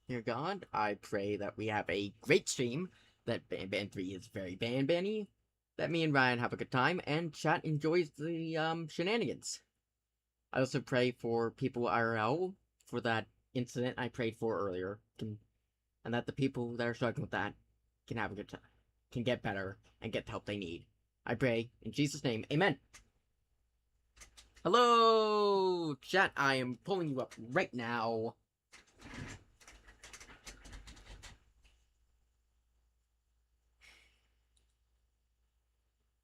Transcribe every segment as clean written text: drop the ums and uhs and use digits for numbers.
Dear God, I pray that we have a great stream, that Banban 3 is very Banbanny, that me and Ryan have a good time, and chat enjoys the, shenanigans. I also pray for people IRL, for that incident I prayed for earlier, and that the people that are struggling with that can have a good time, can get better, and get the help they need. I pray, in Jesus' name, amen. Hello, chat, I am pulling you up right now.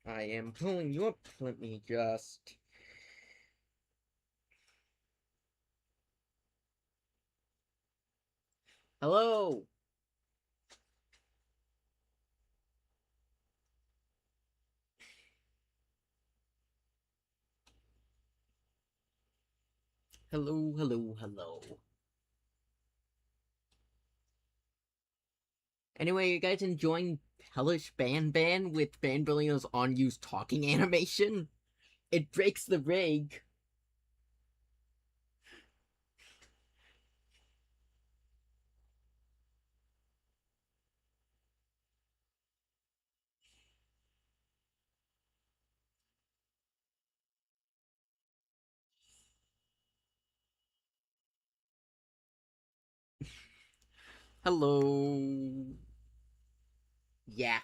I am pulling you up. Let me just. Hello! Hello, hello, hello. Anyway, you guys enjoying Hellish Banban with Banbillio's unused talking animation? It breaks the rig. Hello. Yeah.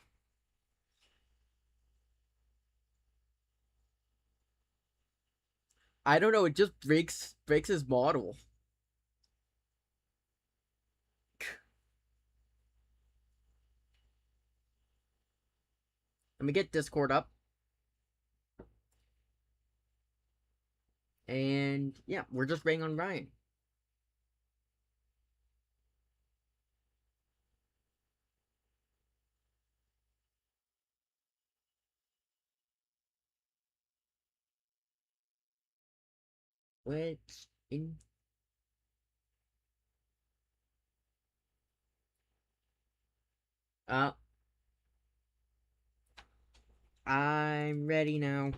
I don't know, it just breaks his model. Let me get Discord up. And yeah, we're just waiting on Ryan. Which in uh I'm ready now.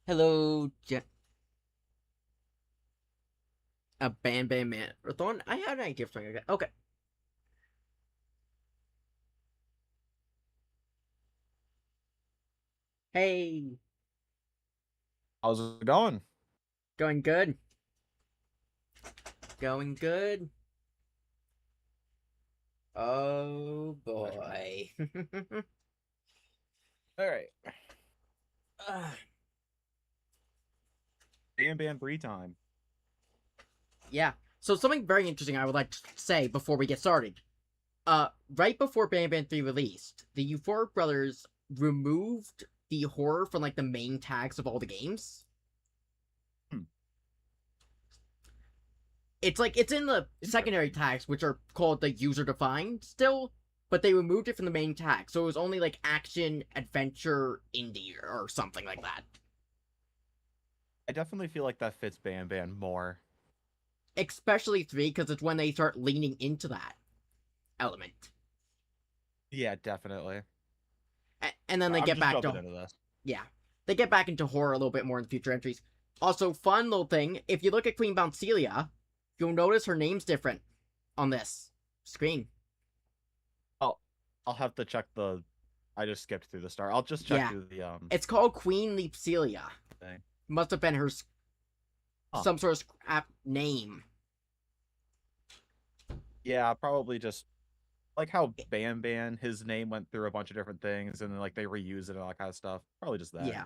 Hello, a Banban Marathon. I had an idea for something like that. Okay. Hey, How's it going? going good. Going good. Oh Glad to hear it. boy. All right. uh, Banban 3 time. yeah. So something very interesting I would like to say before we get started. Right before Banban 3 released, the Euphoric Brothers removed the horror from like the main tags of all the games. Hmm. It's like it's in the secondary Interesting. tags, which are called the user defined still, but they removed it from the main tag, so it was only like action, adventure, indie, or something like that. I definitely feel like that fits Banban more. Especially 3, because it's when they start leaning into that element. Yeah, definitely. And then they I'm get just back jumping to, into this. yeah, they get back into horror a little bit more in future entries. Also, fun little thing, if you look at Queen Bouncelia, you'll notice her name's different on this screen. I'll I'll have to check the. I just skipped through the start. I'll just check Yeah, through the it's called Queen Leapcelia. thing. Must have been her Huh. some sort of scrap name. Yeah, probably just like how Banban, his name went through a bunch of different things, and then like they reuse it and all that kind of stuff. Probably just that. Yeah.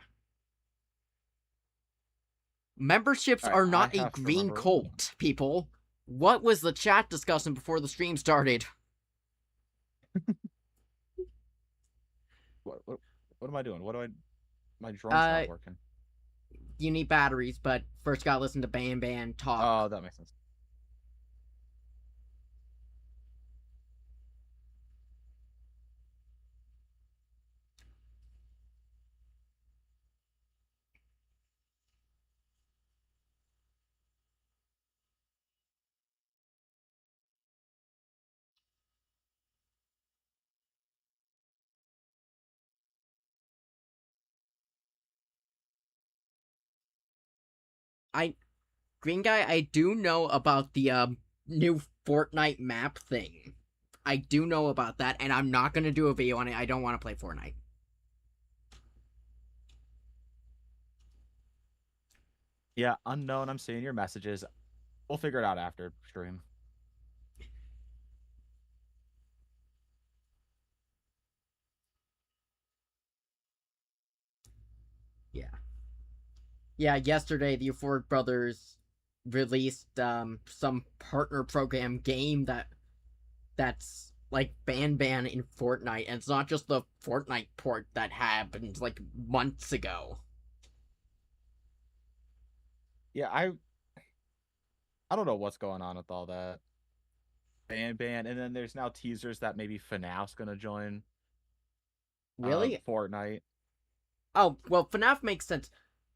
Memberships All right, are I not a have to green remember one. cult, people. What was the chat discussing before the stream started? What am I doing? What do I? My drone's Uh, not working. you need batteries, but first gotta listen to Banban Oh, talk. that makes sense. I Green Guy, I do know about the new Fortnite map thing. I do know about that, and I'm not gonna do a video on it. I don't want to play Fortnite. Yeah, unknown. I'm seeing your messages. We'll figure it out after stream. Yeah. Yeah, yesterday the Euphoric Brothers released some partner program game that's like Banban in Fortnite, and it's not just the Fortnite port that happened like months ago. Yeah, I don't know what's going on with all that. Ban, and then there's now teasers that maybe FNAF's gonna join Really? Fortnite. Oh, well, FNAF makes sense.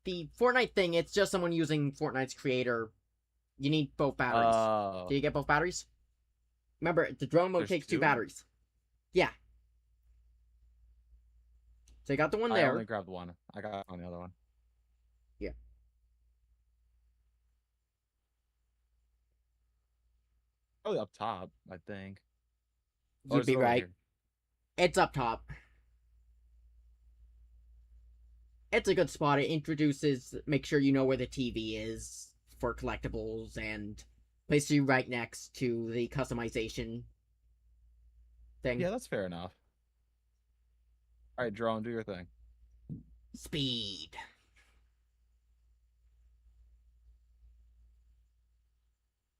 The Fortnite thing, it's just someone using Fortnite's creator. You need both batteries. Uh Do you get both batteries? Remember, the drone mode there's takes two two? batteries. Yeah. So you got the one I only there. grabbed one. I got on the other one. Yeah. Probably up top, I think. Or You'd is it be over right. here? It's up top. It's a good spot. It introduces, make sure you know where the TV is for collectibles, and places you right next to the customization thing. Yeah, that's fair enough. All right, drone, do your thing. Speed.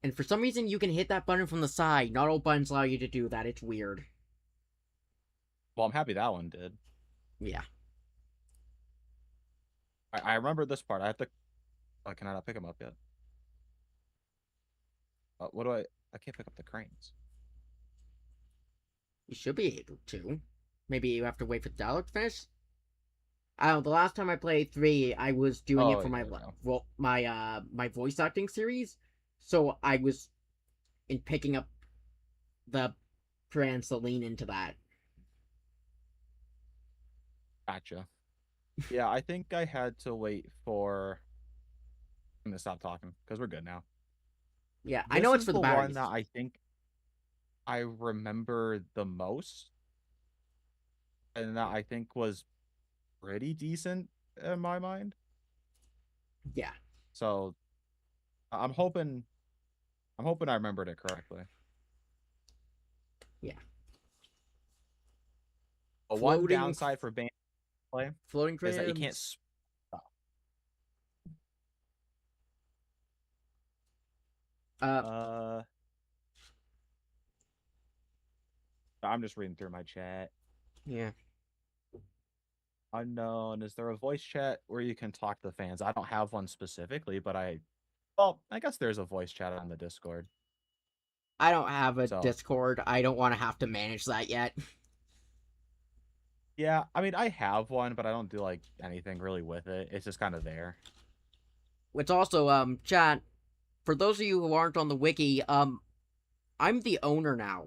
And for some reason, you can hit that button from the side. Not all buttons allow you to do that. It's weird. Well, I'm happy that one did. Yeah. I remember this part. I have to. Oh, can I not pick him up yet? What do I? I can't pick up the cranes. You should be able to. Maybe you have to wait for the dialogue to finish. I don't know, the last time I played 3, I was doing it Oh, for yeah, my there we go. my voice acting series, so I was in picking up the trans to lean into that. Gotcha. Yeah, I think I had to wait for. I'm gonna stop talking because we're good now. Yeah, I know This it's is for the the one that batteries. I think I remember the most, and that I think was pretty decent in my mind. Yeah, So I'm hoping I remembered it correctly. yeah. But one Floating, downside for band play floating is that you can't trans. stop. Uh, Uh, I'm just reading through my chat. yeah. Unknown. Is there a voice chat where you can talk to the fans? I don't have one specifically, but well, I guess there's a voice chat on the Discord. I don't have a So Discord. I don't want to have to manage that yet. yeah, I mean, I have one, but I don't do like anything really with it. It's just kind of there. Which also, chat. For those of you who aren't on the wiki, I'm the owner now.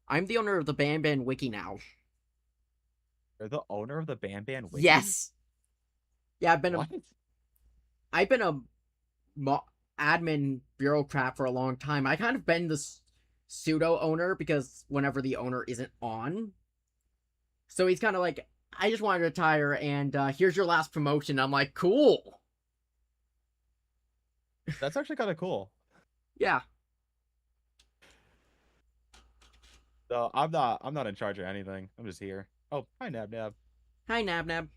I'm the owner of the Banban wiki now. You're the owner of the Banban Wiki? Yes. Yeah, What? I've been a admin bureaucrat for a long time. I kind of been the pseudo owner because whenever the owner isn't on, so he's kind of like, I just want to retire, and here's your last promotion. I'm like, cool. That's actually kind of cool. Yeah. So I'm not in charge of anything. I'm just here. Oh, hi Nabnab. Hi, Nabnab.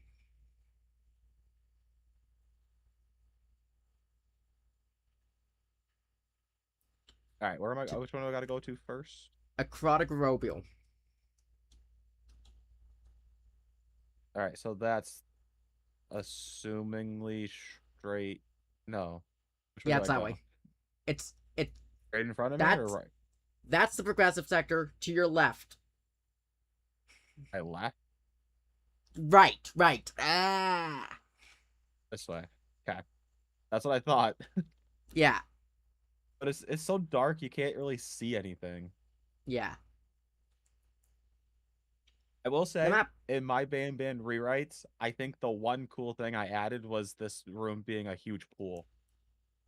All right, where am I? Which one do I got to go to first? Acrotic. All right, so that's assumingly straight. No, which way Yeah, do it's I that way. go? It's Right in front of me or that's right? that's the progressive sector to your left. I left Right. Ah. this way. Okay, that's what I thought. Yeah. But it's so dark you can't really see anything. Yeah. I will The say, map. in my Banban rewrites, I think the one cool thing I added was this room being a huge pool.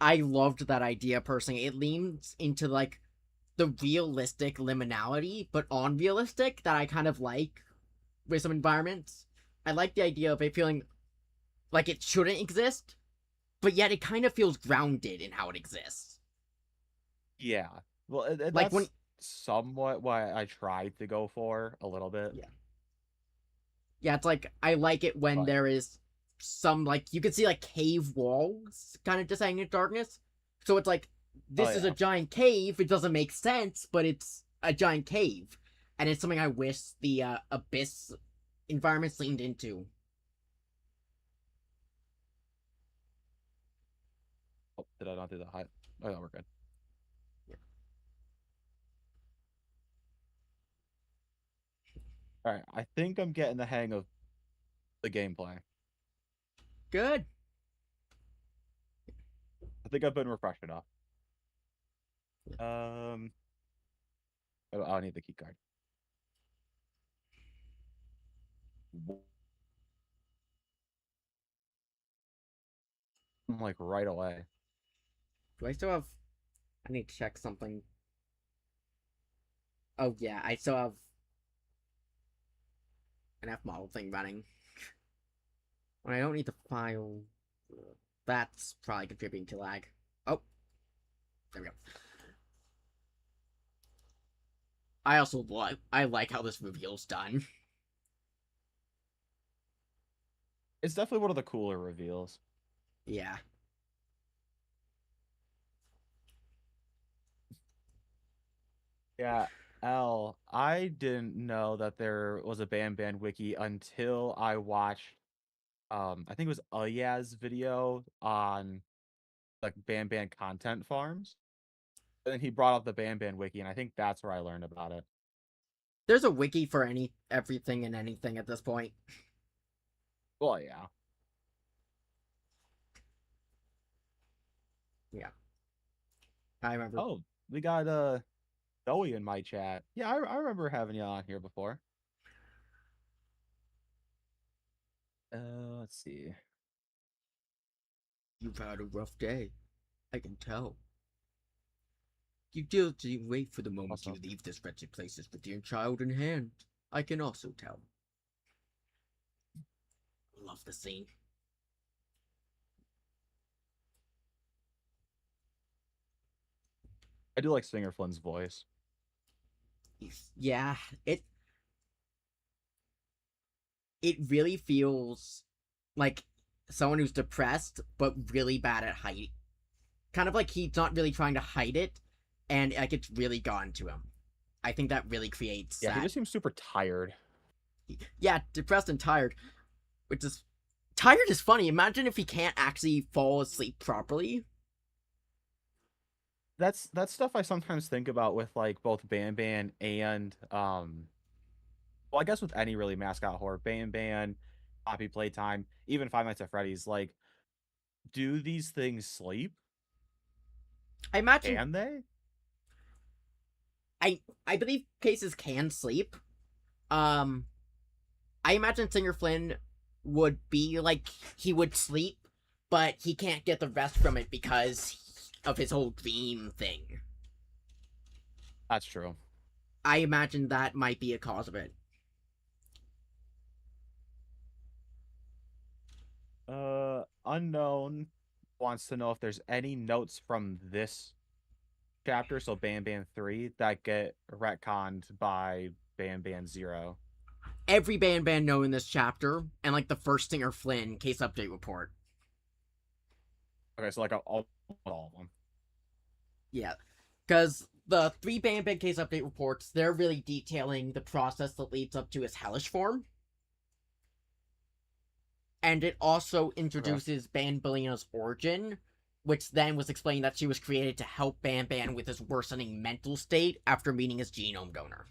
I loved that idea personally. It leans into like the realistic liminality, but unrealistic that I kind of like with some environments. I like the idea of it feeling like it shouldn't exist, but yet it kind of feels grounded in how it exists. Yeah. Well, and Like when that's somewhat what I tried to go for a little bit. yeah. Yeah, it's like I like it when But there is some like you can see like cave walls kind of just hanging in darkness. So it's like oh this is a yeah. giant cave. It doesn't make sense, but it's a giant cave, and it's something I wish the abyss environments leaned into. Oh, did I not do the high? Oh no, we're good. Yeah. All right. I think I'm getting the hang of the gameplay. Good. I think I've been refreshed enough. Um, I'll need the key card. I'm like right away. Do I still have? I need to check something. Oh yeah, I still have an F model thing running. When I don't need the file, that's probably contributing to lag. Oh, there we go. I like how this reveal's done. It's definitely one of the cooler reveals. Yeah. Yeah, L. I didn't know that there was a Banban wiki until I watched I think it was Ayaz's video on like Banban content farms. And then he brought up the Banban wiki, and I think that's where I learned about it. There's a wiki for everything and anything at this point. Well, yeah. Yeah. I remember. Oh, we got Zoe in my chat. Yeah, I remember having you on here before. Let's see. You've had a rough day. I can tell. You diligently wait for the moment you Also, leave this wretched place with your child in hand. I can also tell. Love the scene. I do like Stinger Flynn's voice. Yeah, it really feels like someone who's depressed but really bad at hiding. Kind of like he's not really trying to hide it, and like it's really gone to him. I think that really creates Yeah, he that. just seems super tired. Yeah, depressed and tired, which is tired is funny. Imagine if he can't actually fall asleep properly. That's stuff I sometimes think about with like both Banban and well, I guess with any really mascot horror, Banban, Poppy Playtime, even Five Nights at Freddy's, like, do these things sleep? I imagine Can they? I believe cases can sleep. Um, I imagine Singer Flynn would be like he would sleep, but he can't get the rest from it because of his whole dream thing. That's true. I imagine that might be a cause of it. Unknown wants to know if there's any notes from this chapter, so Banban 3, that get retconned by Banban 0. Every Banban know in this chapter, and like the first Singer Flynn case update report. Okay, so like all of them. Yeah, because the three Banban case update reports, they're really detailing the process that leads up to his hellish form. And it also Okay. introduces Banbalena's origin, which then was explained that she was created to help Banban with his worsening mental state after meeting his genome donor.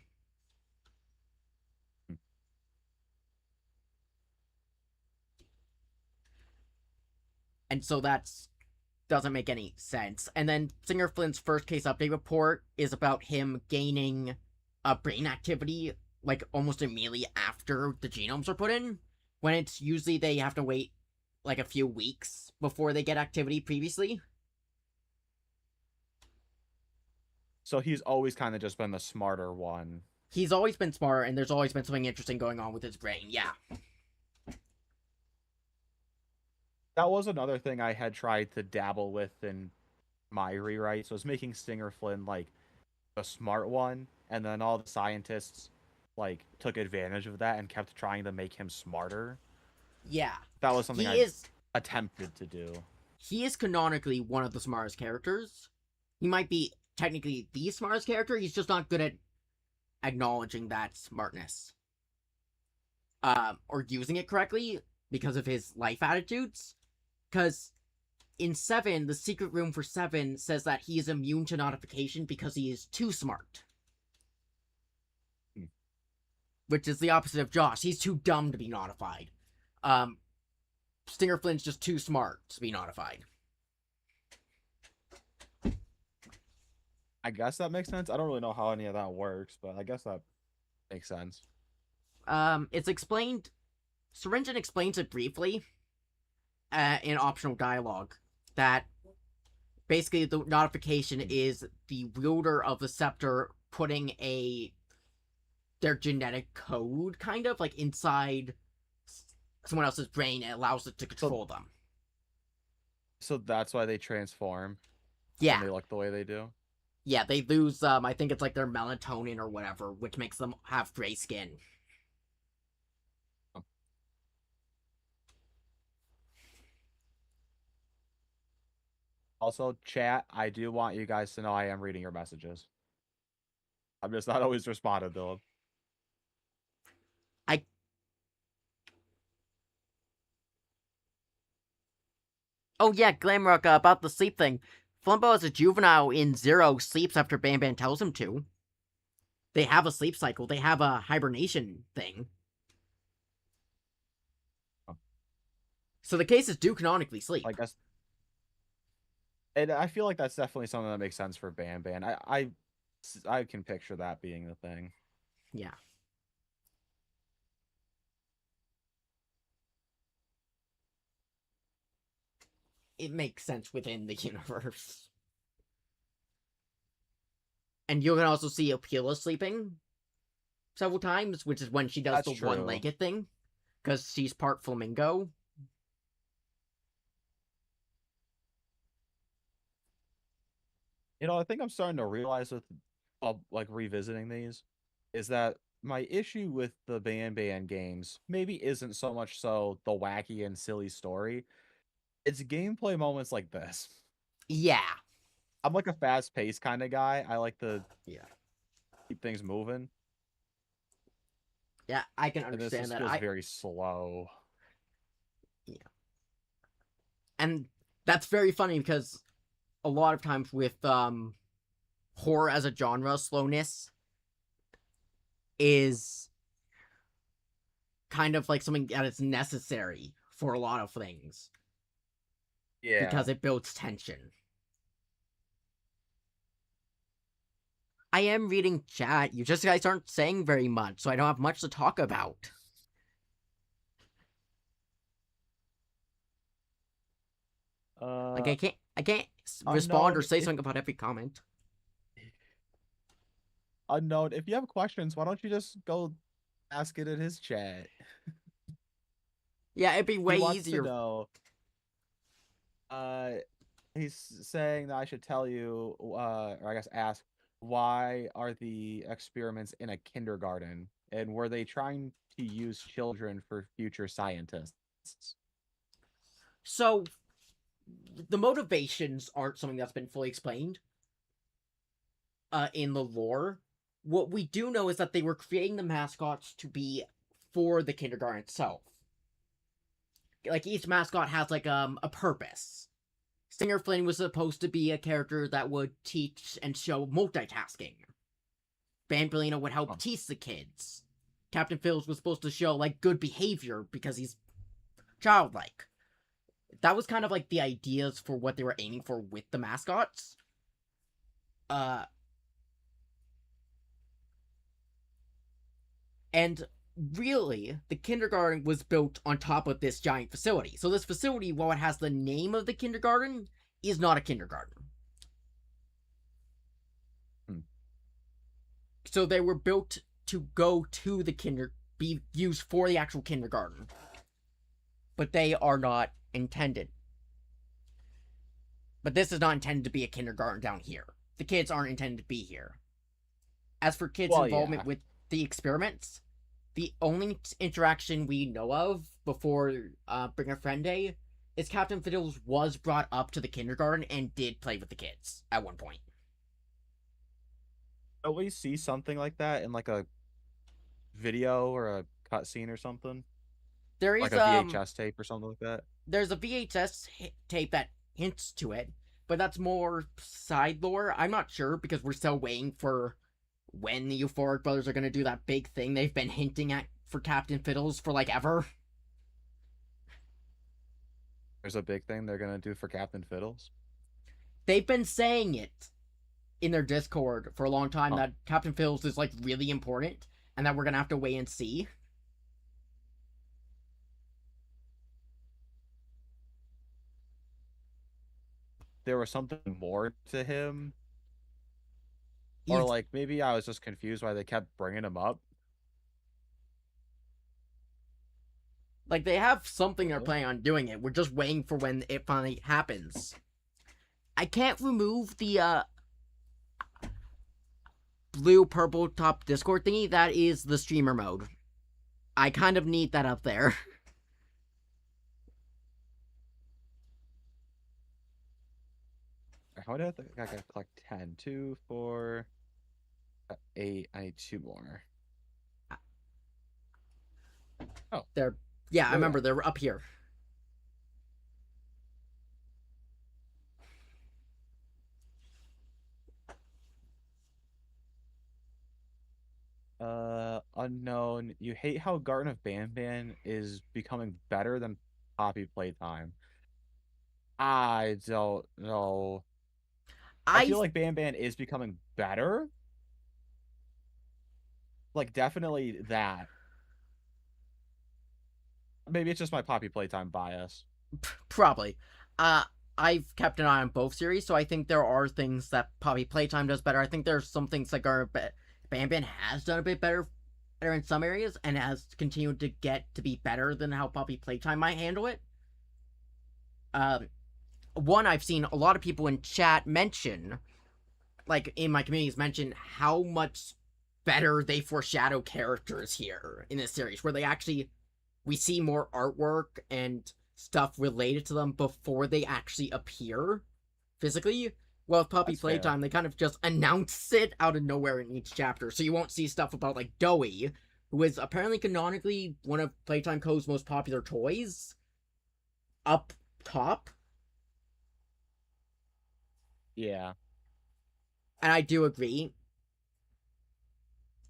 And so that's doesn't make any sense. And then Singer Flynn's first case update report is about him gaining a brain activity like almost immediately after the genomes are put in. When it's usually they have to wait like a few weeks before they get activity previously. So he's always kind of just been the smarter one. He's always been smart, and there's always been something interesting going on with his brain. Yeah. That was another thing I had tried to dabble with in my rewrites, was making Stinger Flynn like the smart one, and then all the scientists like took advantage of that and kept trying to make him smarter. Yeah. That was something He I is attempted to do. he is canonically one of the smartest characters. He might be technically the smartest character. He's just not good at acknowledging that smartness, or using it correctly because of his life attitudes. Because in 7, the secret room for 7 says that he is immune to notification because he is too smart. Which is the opposite of Josh. He's too dumb to be notified. Stinger Flynn's just too smart to be notified. I guess that makes sense. I don't really know how any of that works, but I guess that makes sense. It's explained. Syringin explains it briefly in optional dialogue that basically the notification is the wielder of the scepter putting their genetic code kind of like inside someone else's brain and allows it to control them. So that's why they transform. Yeah. And they look the way they do. Yeah, they lose I think it's like their melatonin or whatever, which makes them have gray skin. Also, chat, I do want you guys to know I am reading your messages. I'm just not always responding to them. Oh yeah, Glamrock, about the sleep thing. Flumbo as a juvenile in 0 sleeps after Banban tells him to. They have a sleep cycle. They have a hibernation thing. So the cases do canonically sleep. I guess. And I feel like that's definitely something that makes sense for Banban. I can picture that being the thing. Yeah. It makes sense within the universe. And you can also see Apila sleeping several times, which is when she does the one-legged thing. Because she's part flamingo. You know, I think I'm starting to realize with like revisiting these is that my issue with the Banban games maybe isn't so much so the wacky and silly story. It's gameplay moments like this. Yeah. I'm like a fast-paced kind of guy. I like to Yeah. keep things moving. Yeah, I can understand that. This feels very slow. Yeah. And that's very funny because a lot of times with horror as a genre, slowness is kind of like something that is necessary for a lot of things. Yeah. Because it builds tension. I am reading chat. You just guys aren't saying very much, so I don't have much to talk about. Like I can't respond or say something about every comment. Unknown, if you have questions, why don't you just go ask it in his chat? Yeah, it'd be way he wants easier. To know. He's saying that I should tell you, or I guess ask, why are the experiments in a kindergarten, and were they trying to use children for future scientists? So, the motivations aren't something that's been fully explained in the lore. What we do know is that they were creating the mascots to be for the kindergarten itself. Like, each mascot has, like, a purpose. Stinger Flynn was supposed to be a character that would teach and show multitasking. Banbanny would help teach the kids. Captain Phillips was supposed to show, like, good behavior because he's childlike. That was kind of, like, the ideas for what they were aiming for with the mascots. And really, the kindergarten was built on top of this giant facility. So this facility, while it has the name of the kindergarten, is not a kindergarten. So they were built to go to the be used for the actual kindergarten, but they are not intended. But this is not intended to be a kindergarten down here. The kids aren't intended to be here. As for kids' Well, involvement yeah. with the experiments, the only interaction we know of before Bring a Friend Day is Captain Fiddles was brought up to the kindergarten and did play with the kids at one point. Don't we see something like that in like a video or a cutscene or something? There Like is a VHS tape or something like that? there's a VHS tape that hints to it, but that's more side lore. I'm not sure because we're still waiting for when the Euphoric Brothers are going to do that big thing they've been hinting at for Captain Fiddles for like ever. There's a big thing they're gonna do for Captain Fiddles. They've been saying it in their Discord for a long time Huh. that Captain Fiddles is like really important and that we're going to have to wait and see. There was something more to him, or He's like maybe I was just confused why they kept bringing him up. like they have something they're Hello? planning on doing it. We're just waiting for when it finally happens. I can't remove the blue purple top Discord thingy. That is the streamer mode. I kind of need that up there. How did I gotta collect 10? 2, 4, 8. I need 2 more. Oh, They're yeah, I there they remember are. they're up here. Unknown. You hate how Garten of Banban is becoming better than Poppy Playtime. I don't know. I I feel like Banban is becoming better. Like, definitely that. Maybe it's just my Poppy Playtime bias. probably. Uh, I've kept an eye on both series, so I think there are things that Poppy Playtime does better. I think there's some things that Banban has done a bit better in some areas, and has continued to get to be better than how Poppy Playtime might handle it. Um, One I've seen a lot of people in chat mention, like in my communities, mention how much better they foreshadow characters here in this series, where they actually we see more artwork and stuff related to them before they actually appear physically. Well, with Puppy That's fair. Playtime, they kind of just announce it out of nowhere in each chapter, so you won't see stuff about like Doey, who is apparently canonically one of Playtime Co.'s most popular toys, up top. Yeah. And I do agree.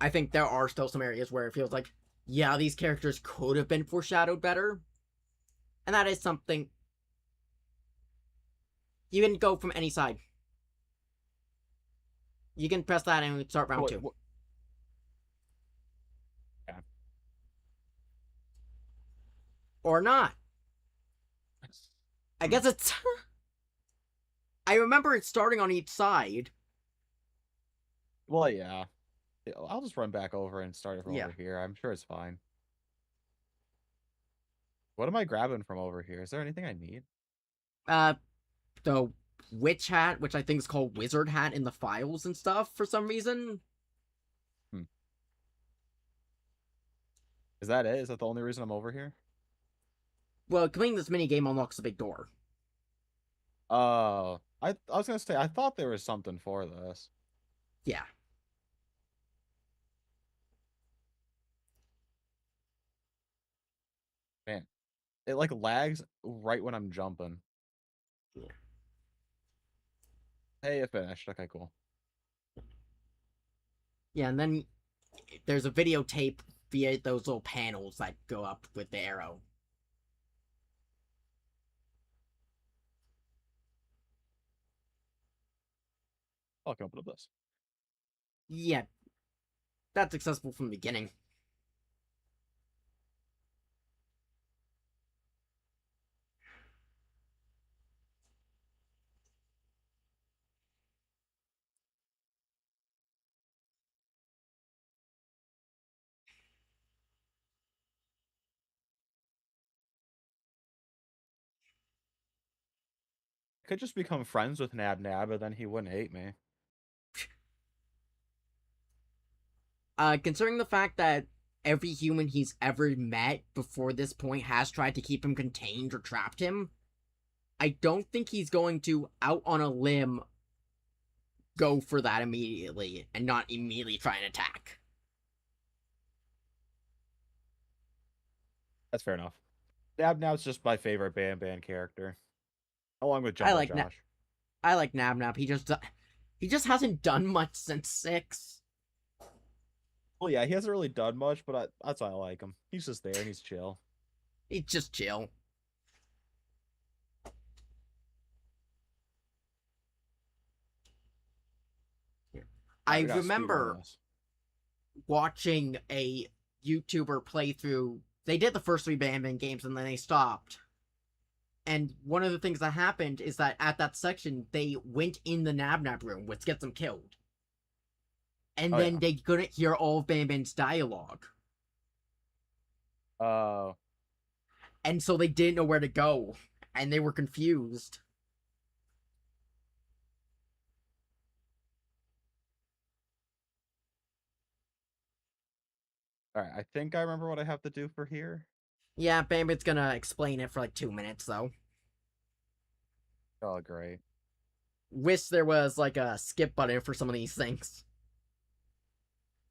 I think there are still some areas where it feels like, yeah, these characters could have been foreshadowed better, and that is something you can go from any side. You can press that and start round What, two. what, yeah. Or not. I Hmm. guess it's. I remember it starting on each side. Well, yeah. I'll just run back over and start it from Yeah. over here. I'm sure it's fine. What am I grabbing from over here? Is there anything I need? Uh, the witch hat, which I think is called wizard hat in the files and stuff for some reason. Hmm. Is that it? Is that the only reason I'm over here? Well, completing this mini game unlocks a big door. I was gonna say I thought there was something for this. Yeah. Man, it like lags right when I'm jumping. Yeah. Hey, it finished. Okay, cool. Yeah, and then there's a videotape via those little panels that go up with the arrow. I can open up this. Yeah, that's accessible from the beginning. could just become friends with Nabnab, and then he wouldn't hate me. Considering the fact that every human he's ever met before this point has tried to keep him contained or trapped him, I don't think he's going to, out on a limb, go for that immediately and not immediately try and attack. That's fair enough. Nabnab's just my favorite Banban character, along with I Jumbo like Na- Josh. I like Nabnab. He just hasn't done much since 6. Well, yeah, he hasn't really done much, but that's why I like him. He's just there and he's chill. He's just chill. All I right, we gotta speed run remember this. watching a YouTuber playthrough. They did the first 3 Banban games and then they stopped. And one of the things that happened is that at that section, they went in the Nabnab room, which gets them killed. And Oh then yeah. they couldn't hear all of Banban's dialogue. Uh, And so they didn't know where to go. And they were confused. all right. I think I remember what I have to do for here. Yeah, Banban's gonna explain it for like 2 minutes, though. Oh, great. Wish there was like a skip button for some of these things.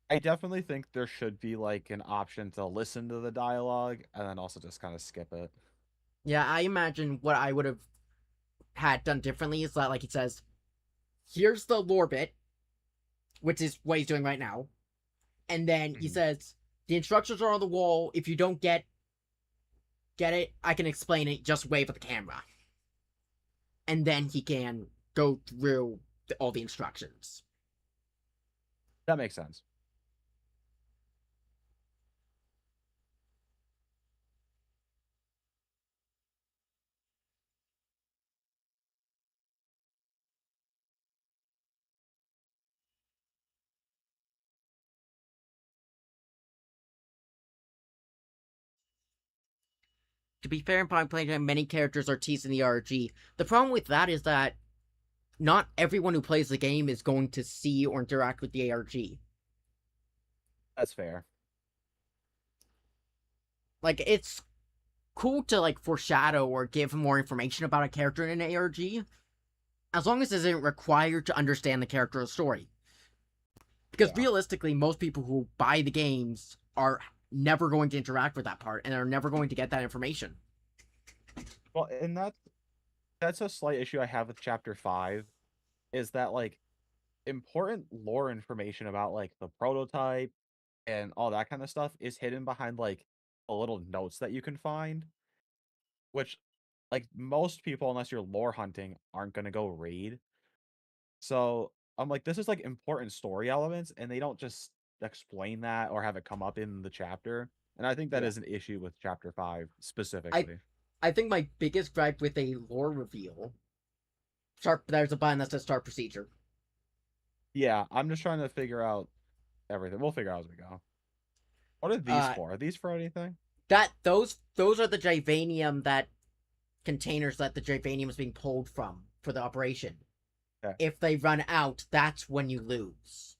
I definitely think there should be like an option to listen to the dialogue and then also just kind of skip it. Yeah, I imagine what I would have had done differently is that, like, he says, here's the lore bit, which is what he's doing right now. And then he Mhm. says, the instructions are on the wall. If you don't get it, I can explain it. Just wave at the camera. And then he can go through all the instructions. That makes sense. To be fair, in Prime Playtime, many characters are teasing the RG. The problem with that is that not everyone who plays the game is going to see or interact with the ARG. That's fair. Like, it's cool to like foreshadow or give more information about a character in an ARG, as long as it isn't required to understand the character's story. Because Yeah. realistically, most people who buy the games are never going to interact with that part and are never going to get that information. Well, and that's a slight issue I have with chapter 5 is that like important lore information about like the prototype and all that kind of stuff is hidden behind like a little notes that you can find, which like most people, unless you're lore hunting, aren't gonna go read. So I'm like, this is like important story elements, and they don't just explain that or have it come up in the chapter. And I think that Yeah. is an issue with chapter 5 I specifically. I think my biggest gripe with a lore reveal, there's a button that says start procedure. Yeah, I'm just trying to figure out everything. We'll figure out as we go. What are these Uh for? Are these for anything? that those are the Givanium that containers that the Givanium is being pulled from for the operation. Okay. If they run out, that's when you lose.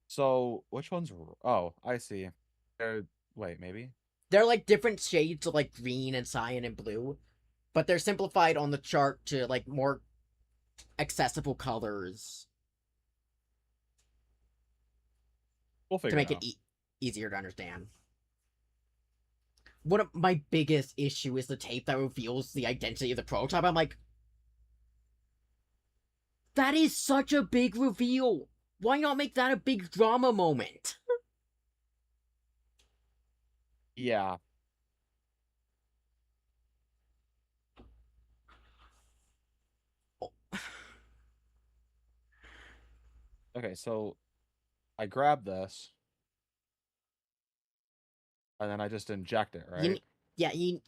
So which ones? Oh, I see. They're, wait, maybe. They're like different shades of like green and cyan and blue, but they're simplified on the chart to like more accessible colors We'll to figure it make it out. easier to understand. One of my biggest issue is the tape that reveals the identity of the prototype. I'm like, that is such a big reveal. Why not make that a big drama moment? Yeah. Okay, so I grab this and then I just inject it, You, right? yeah, you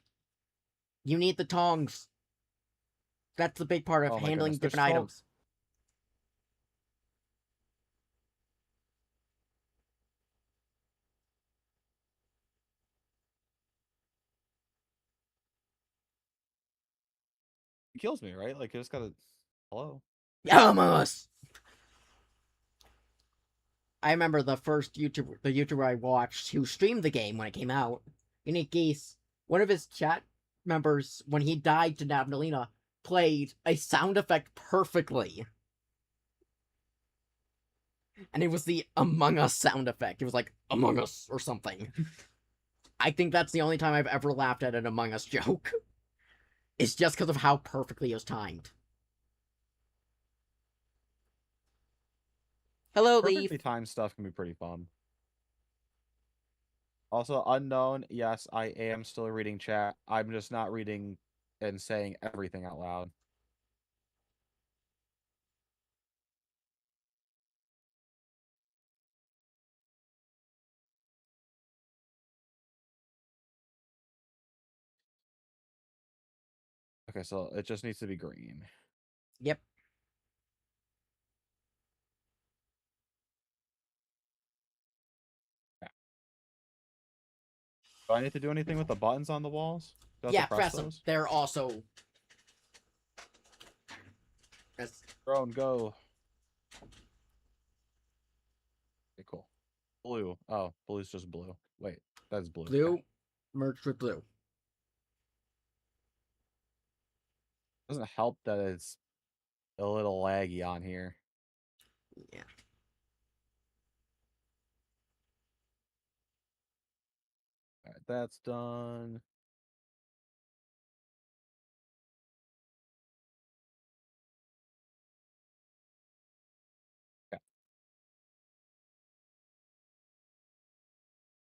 need the tongs. That's the big part of Oh my goodness. handling There's different 12. items. He kills me, right? Like, you just gotta. Hello. Among Us. I remember the YouTuber I watched who streamed the game when it came out. Unique Geese. One of his chat members, when he died to Nabnab, played a sound effect perfectly, and it was the Among Us sound effect. It was like Among Us or something. I think that's the only time I've ever laughed at an Among Us joke. It's just because of how perfectly it was timed. Hello, Leaf. Perfectly timed stuff can be pretty fun. Also, unknown. Yes, I am still reading chat. I'm just not reading and saying everything out loud. Okay, so it just needs to be green. Yep. Yeah. Do I need to do anything with the buttons on the walls? Do I have to Yeah, press press them. those? They're also. That's Drone, go. Okay, cool. Blue. Oh, blue's just blue. Wait, that's blue. Okay. blue merged with blue. Doesn't help that it's a little laggy on here. Yeah. All right, that's done. Okay.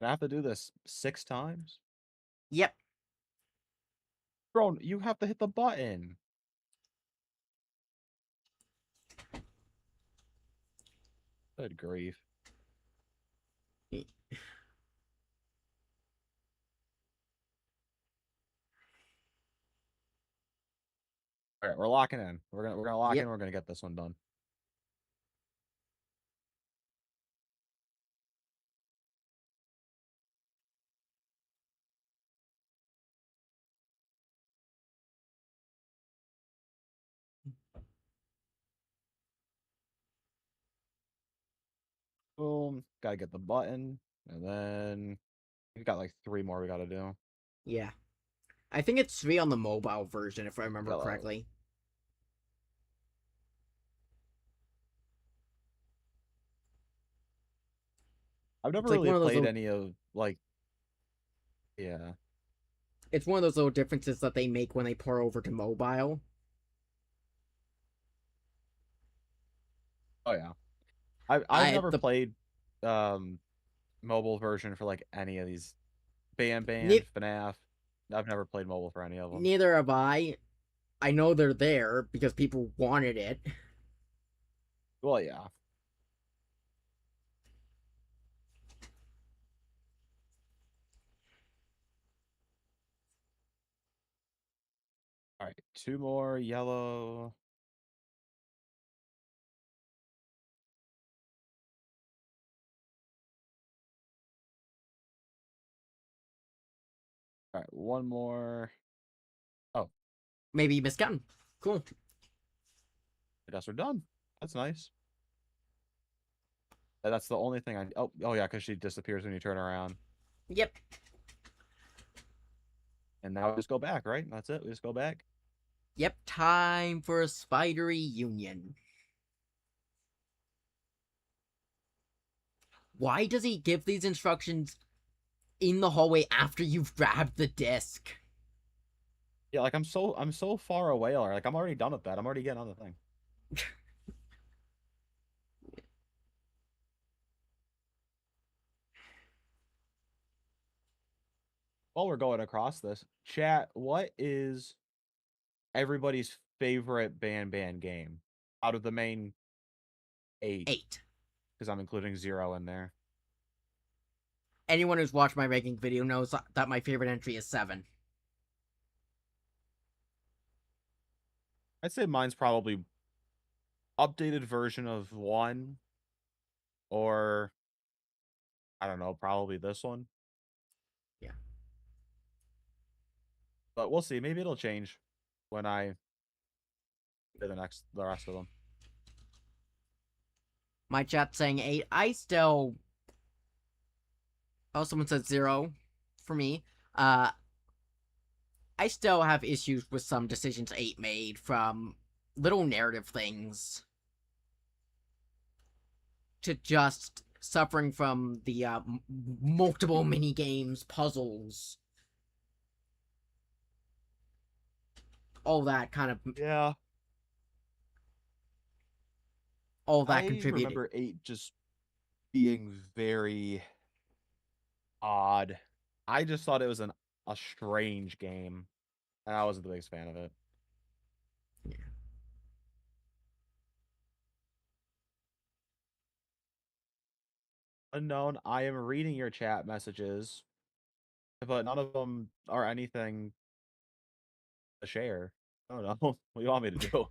I have to do this 6 times? Yep. Drone, you have to hit the button. Good grief. All right, we're locking in. We're gonna lock in. Yep. We're gonna get this one done. Boom. Gotta get the button, and then we've got like 3 more we gotta do. Yeah. I think it's 3 on the mobile version, if I remember Yellow. correctly. I've never It's like really one of those played little. any of like, yeah. It's one of those little differences that they make when they pour over to mobile. Oh yeah. I've I never the played um mobile version for like any of these Banban, ne- FNAF. I've never played mobile for any of them. neither have I. I know they're there because people wanted it. Well, yeah. All right, 2 more yellow. All right, 1 more. Oh, Maybe miscounting. Cool. I guess we're done. That's nice. That's the only thing I. Oh yeah, because she disappears when you turn around. Yep. And now we just go back, right? That's it. We just go back. Yep. Time for a spidery union. Why does he give these instructions in the hallway after you've grabbed the disc? Yeah, like I'm so far away already. Like I'm already done with that. I'm already getting on the thing. While we're going across this, chat, what is everybody's favorite Banban game out of the main 8? 8. Because I'm including 0 in there. Anyone who's watched my ranking video knows that my favorite entry is 7. I'd say mine's probably updated version of 1, or I don't know, probably this one. Yeah. But we'll see. Maybe it'll change when I to the rest of them. My chat saying 8. I still. Oh, someone said 0 for me. Uh, I still have issues with some decisions 8 made from little narrative things to just suffering from the multiple mini games, puzzles, all that kind of Yeah, all that I contributed. remember 8 just being very odd. I just thought it was a strange game, and I wasn't the biggest fan of it. Yeah. Unknown, I am reading your chat messages, but none of them are anything to share. I don't know. What do you want me to do?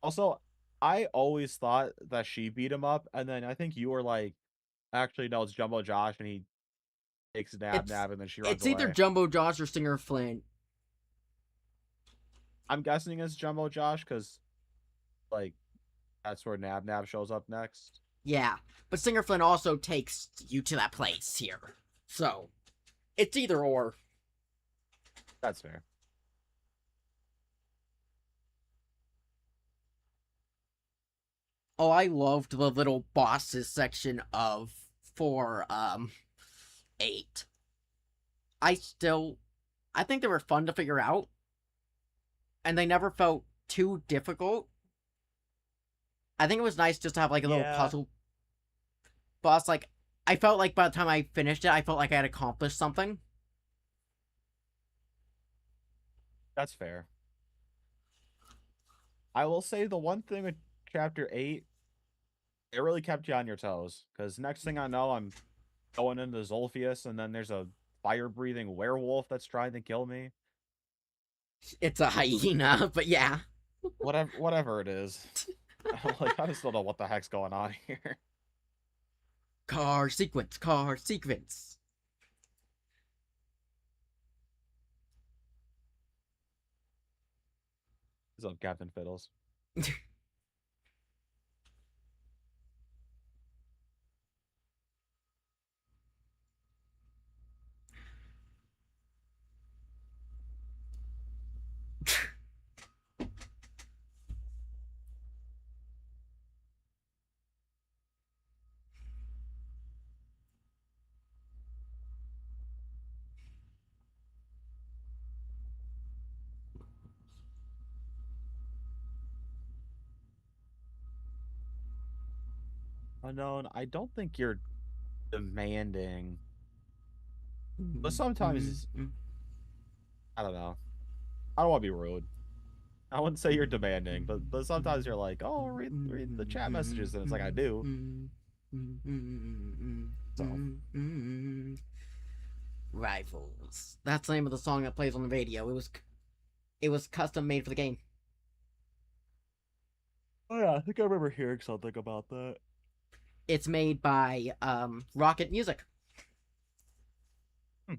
Also, I always thought that she beat him up, and then I think you were like, actually, no, it's Jumbo Josh, and he takes It's Nabnab, and then she runs it's either away. Jumbo Josh or Stinger Flynn. I'm guessing it's Jumbo Josh, because, like, that's where Nabnab shows up next. Yeah, but Stinger Flynn also takes you to that place here, so it's either or. That's fair. Oh, I loved the little bosses section of for 8. I still I think they were fun to figure out, and they never felt too difficult. I think it was nice just to have like a little Yeah, puzzle boss. Like I felt like by the time I finished it, I felt like I had accomplished something. that's fair. I will say the one thing with Chapter 8, it really kept you on your toes, because next thing I know, I'm going into Zolphius, and then there's a fire-breathing werewolf that's trying to kill me. It's a hyena, but yeah. Whatever it is. I'm like, I just don't know what the heck's going on here. Car sequence, car sequence. What's up, Captain Fiddles? Unknown, I don't think you're demanding, but sometimes, I don't know. I don't want to be rude. I wouldn't say you're demanding, but sometimes you're like, oh, read the chat messages, and it's like I do. So Rivals. That's the name of the song that plays on the radio. It was custom made for the game. oh yeah, I think I remember hearing something about that. It's made by Rocket Music. Hmm.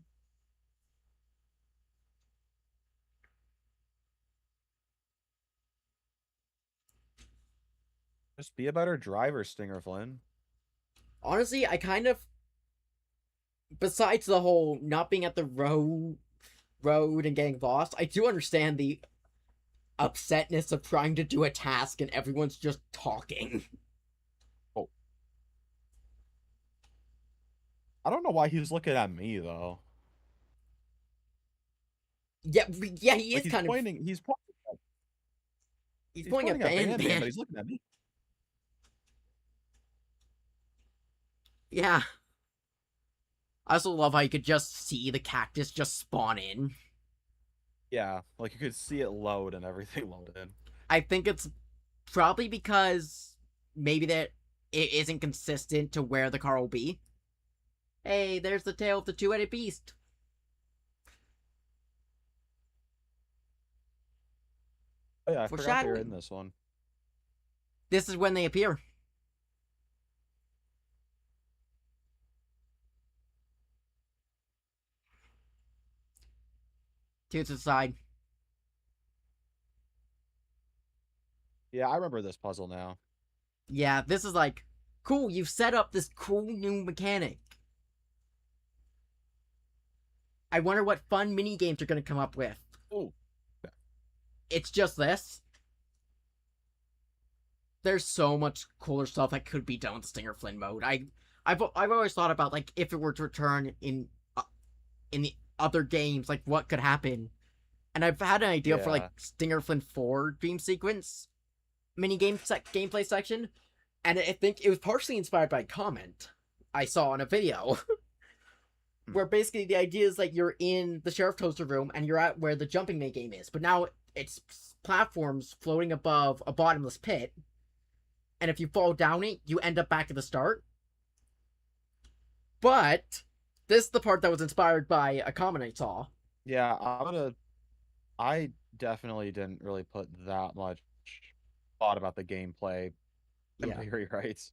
Just be a better driver, Stinger Flynn. Honestly, I kind of, besides the whole not being at the road and getting lost, I do understand the upsetness of trying to do a task and everyone's just talking. Oh, I don't know why he was looking at me though. Yeah, yeah, he Like is kind of. He's he's pointing at pointing at Ban Banban, Ban. but he's looking at me. Yeah. I also love how you could just see the cactus just spawn in. Yeah, like you could see it load and everything loaded in. I think it's probably because maybe that it isn't consistent to where the car will be. Hey, there's the tail of the two-headed beast. Oh yeah, I forgot they were in Foreshadowing. this one. This is when they appear. To the side. Yeah, I remember this puzzle now. Yeah, this is like, cool, you've set up this cool new mechanic. I wonder what fun mini games you're gonna come up with. Oh, It's just this. There's so much cooler stuff that could be done with Stinger Flynn mode. I've always thought about like if it were to return in the other games, like what could happen. And I've had an idea for like yeah. Stinger Flynn 4 Dream Sequence mini game gameplay section, and I think it was partially inspired by a comment I saw on a video Hmm. where basically the idea is like you're in the sheriff toaster room and you're at where the jumping mini game is, but now it's platforms floating above a bottomless pit, and if you fall down it, you end up back at the start. But this is the part that was inspired by a comment I saw. Yeah, I definitely didn't really put that much thought about the gameplay and Yeah, play rewrites.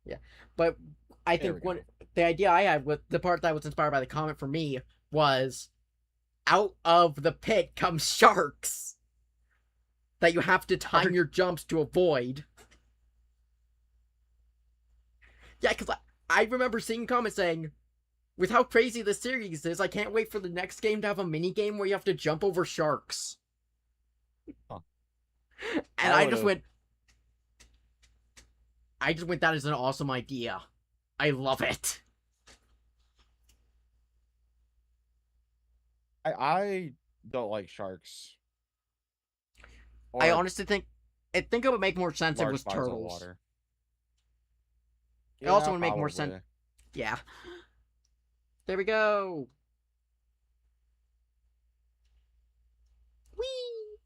yeah. But I There think we one go. the idea I had with the part that was inspired by the comment for me was out of the pit comes sharks that you have to time your jumps to avoid. Yeah, because I remember seeing comments saying, with how crazy this series is, I can't wait for the next game to have a mini game where you have to jump over sharks. Huh. And I I would just have. went, that is an awesome idea. I love it. I don't like sharks I or honestly think it would make more sense if it was large bodies of turtles. water. It also Yeah, would make more sense. probably. Yeah. There we go. Whee!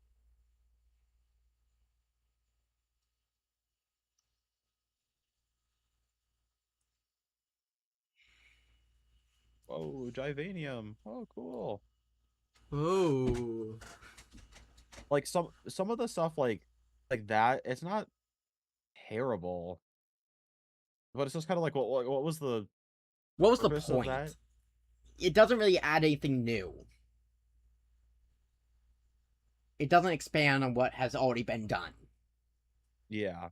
Whoa, Givanium. Oh, cool. Ooh. Like some of the stuff like that, it's not terrible, but it's just kind of like what was the What was the purpose of that? point? It doesn't really add anything new. It doesn't expand on what has already been done. Yeah.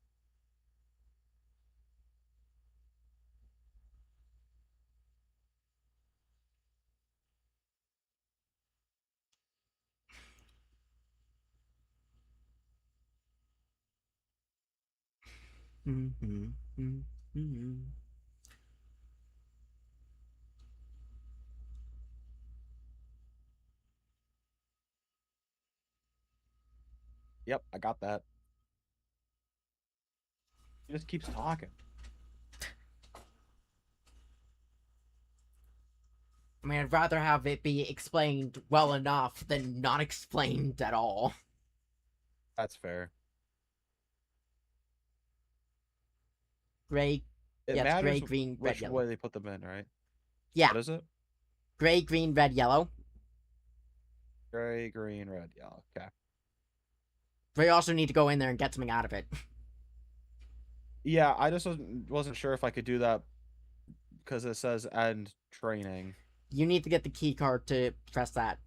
Mm-hmm. Mm-hmm. Yep, I got that. He just keeps talking. I mean, I'd rather have it be explained well enough than not explained at all. That's fair. Gray, It yeah, it's matters gray, green, red, which yellow. way they put them in, right? Yeah, What is it? gray, green, red, yellow. Gray, green, red, yellow. Okay. But you also need to go in there and get something out of it. Yeah, I just wasn't sure if I could do that because it says end training. You need to get the key card to press that.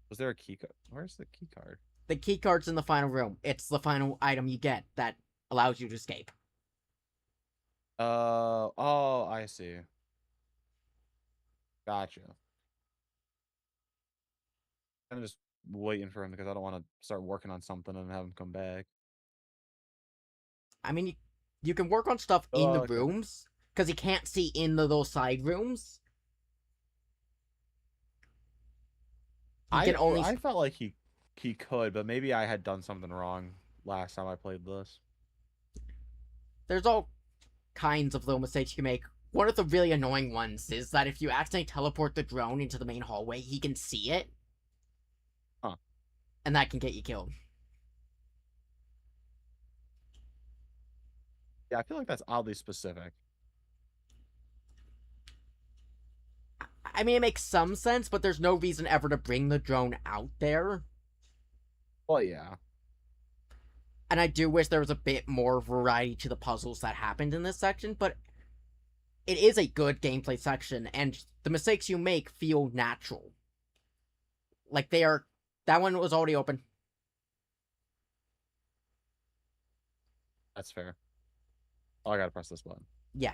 Was there a key card? Where's the key card? The key card's in the final room. It's the final item you get that allows you to escape. Oh, I see. Gotcha. I'm just waiting for him because I don't want to start working on something and have him come back. I mean, you can work on stuff in Oh, the okay. rooms because he can't see in those side rooms. He can only. I felt like he could, but maybe I had done something wrong last time I played this. There's all kinds of little mistakes you can make. One of the really annoying ones is that if you accidentally teleport the drone into the main hallway, he can see it, Huh. and that can get you killed. Yeah, I feel like that's oddly specific. I mean, it makes some sense, but there's no reason ever to bring the drone out there. Well, yeah. And I do wish there was a bit more variety to the puzzles that happened in this section, but it is a good gameplay section, and the mistakes you make feel natural. Like they are. That one was already open. That's fair. Oh, I gotta press this button. Yeah.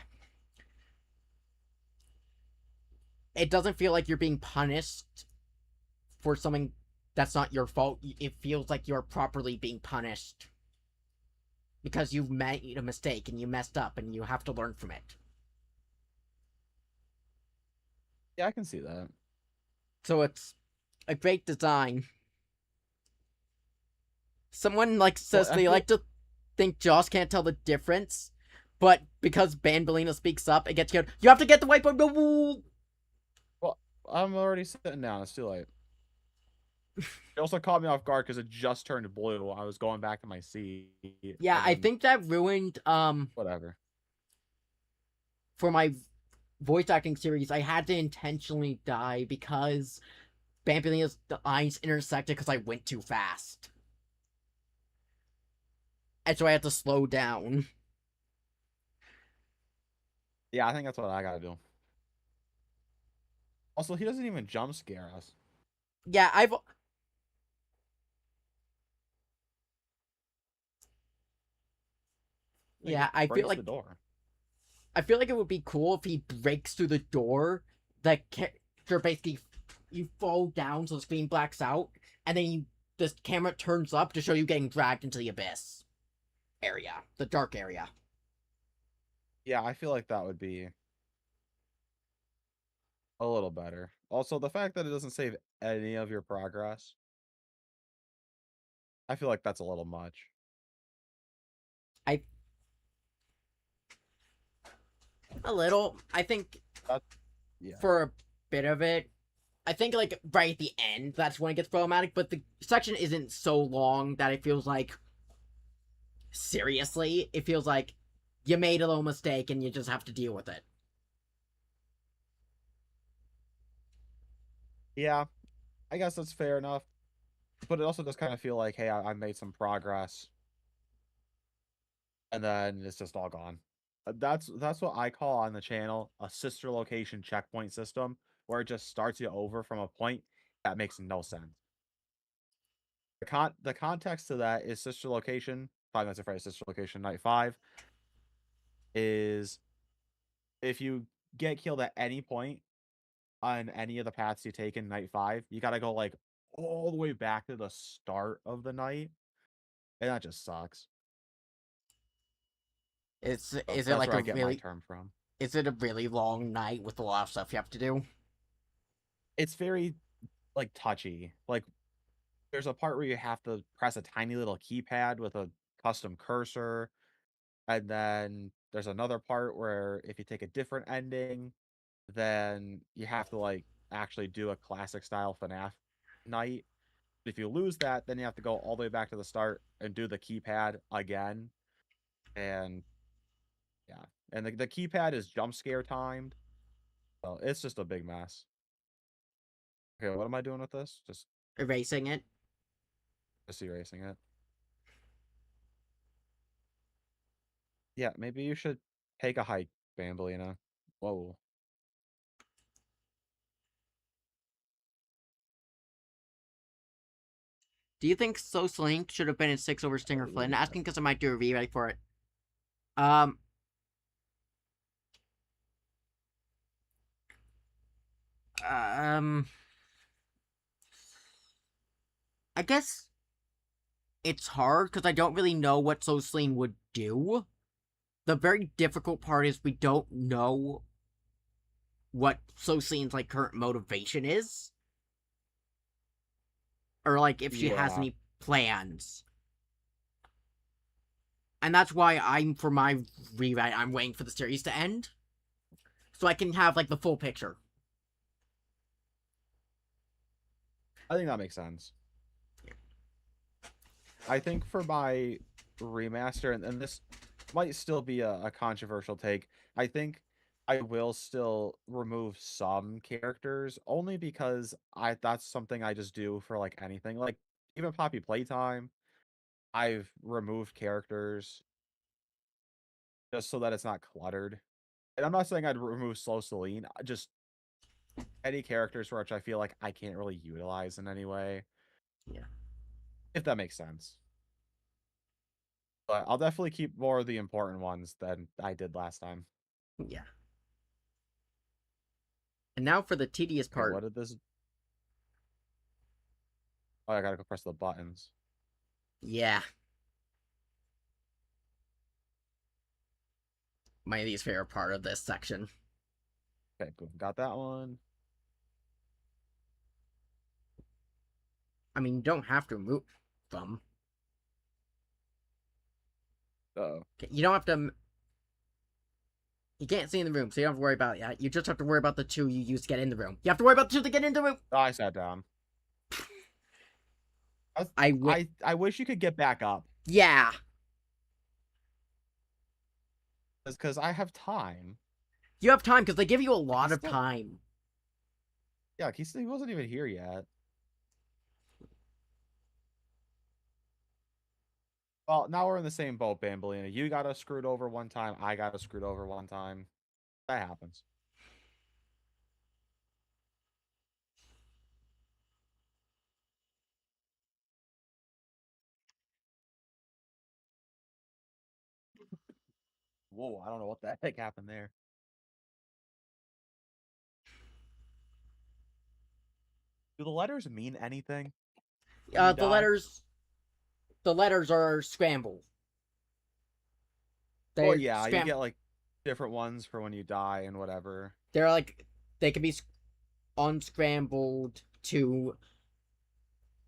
It doesn't feel like you're being punished for something that's not your fault. It feels like you're properly being punished because you've made a mistake and you messed up and you have to learn from it. Yeah, I can see that. So it's a great design. Someone like Well, says I they feel like to think Josh can't tell the difference, but because Banbaleena speaks up, it gets killed. You have to get the whiteboard. well, I'm already sitting down. It's too late. It also caught me off guard because it just turned blue. I was going back to my seat, Yeah, and I then think that ruined whatever. for my voice acting series. I had to intentionally die because Bambaleena's lines intersected because I went too fast, and so I had to slow down. Yeah, I think that's what I gotta do. Also, he doesn't even jump scare us. Yeah, I've He yeah, just breaks the door. I feel like it would be cool if he breaks through the door. The character basically you fall down so the screen blacks out, and then the camera turns up to show you getting dragged into the abyss area, the dark area. Yeah, I feel like that would be a little better. Also, the fact that it doesn't save any of your progress, I feel like that's a little much. I a little. I think That, yeah. for a bit of it, I think like right at the end, that's when it gets problematic. But the section isn't so long that it feels like seriously. It feels like you made a little mistake and you just have to deal with it. Yeah, I guess that's fair enough. But it also does kind of feel like, hey, I made some progress, and then it's just all gone. That's what I call on the channel a sister location checkpoint system, where it just starts you over from a point that makes no sense. The context to that is sister location. Five Nights at Freddy's sister location night 5 is if you get killed at any point on any of the paths you take in night 5, you gotta go like all the way back to the start of the night, and that just sucks. So Is it that's like where a I get my really term from. is it a really long night with a lot of stuff you have to do? It's very like touchy. Like there's a part where you have to press a tiny little keypad with a custom cursor, and then there's another part where if you take a different ending, then you have to like actually do a classic style FNAF night. If you lose that, then you have to go all the way back to the start and do the keypad again. And yeah, and the keypad is jump scare timed, so it's just a big mess. Okay, what am I doing with this? Erasing it. Just erasing it. Yeah, maybe you should take a hike, Bambalina. Whoa. Do you think Social Link should have been in 6 over Stinger Flynn? Asking because I might do a rewrite for it. Um, um, I guess it's hard because I don't really know what Social would do. The very difficult part is we don't know what Socine's like current motivation is, or like if she has Yeah. any plans. And that's why for my rewrite, I'm waiting for the series to end so I can have like the full picture. I think that makes sense. I think for my remaster, and this might still be a controversial take, I think I will still remove some characters only because that's something I just do for like anything. Like even Poppy Playtime, I've removed characters just so that it's not cluttered. And I'm not saying I'd remove Slow Celine, I just any characters which I feel like I can't really utilize in any way. Yeah. If that makes sense. But I'll definitely keep more of the important ones than I did last time. Yeah. And now for the tedious Okay, what part. did this... Oh, I gotta go press the buttons. Yeah. My least favorite part of this section. Okay, cool. Got that one. I mean, you don't have to move them. Uh-oh. You don't have to. You can't see in the room, so you don't have to worry about it. You just have to worry about the two you use to get in the room. You have to worry about the two to get in the room. Oh, I sat down. I win. I wish you could get back up. Yeah. Because I have time. You have time because they give you a Like, lot of time. Yeah, he wasn't even here yet. Well, now we're in the same boat, Bambolina. You got us screwed over one time. I got us screwed over one time. That happens. Whoa, I don't know what the heck happened there. Do the letters mean anything when you The die? letters. The letters are scrambled. Well, They're yeah, you scram. get like different ones for when you die and whatever. They're like they can be unscrambled to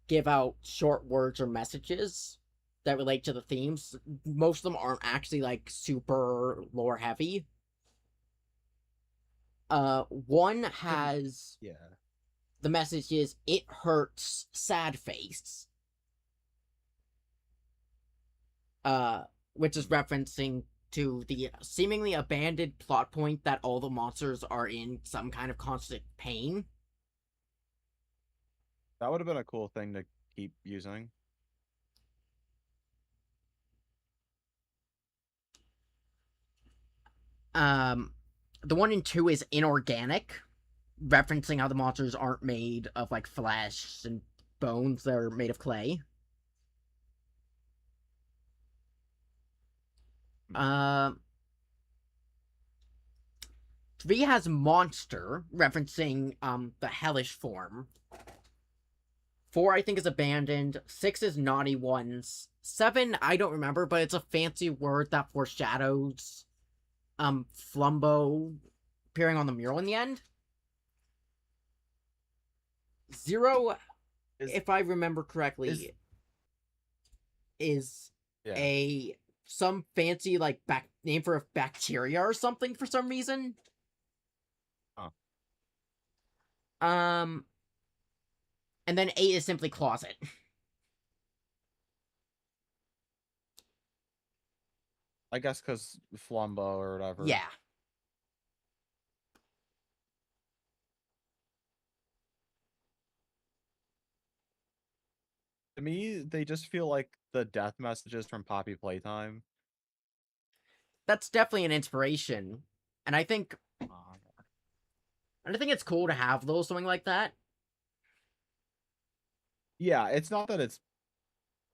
give out short words or messages that relate to the themes. Most of them aren't actually like super lore heavy. One has Yeah. the message is "It hurts, sad face," uh, which is Hmm. referencing to the seemingly abandoned plot point that all the monsters are in some kind of constant pain. That would have been a cool thing to keep using. Um, the one in two is inorganic, referencing how the monsters aren't made of like flesh and bones; they're made of clay. Hmm. Uh, three has monster, referencing the hellish form. Four, I think, is abandoned. Six is naughty ones. Seven, I don't remember, but it's a fancy word that foreshadows Flumbo appearing on the mural in the end. Zero, Is if I remember is correctly, is yeah. a some fancy like name for a bacteria or something for some reason. Huh. Um, and then eight is simply closet. I guess because Flumbo or whatever. Yeah, To me, they just feel like the death messages from Poppy Playtime. that's definitely an inspiration, and Uh, I think it's cool to have those something like that. yeah, it's not that it's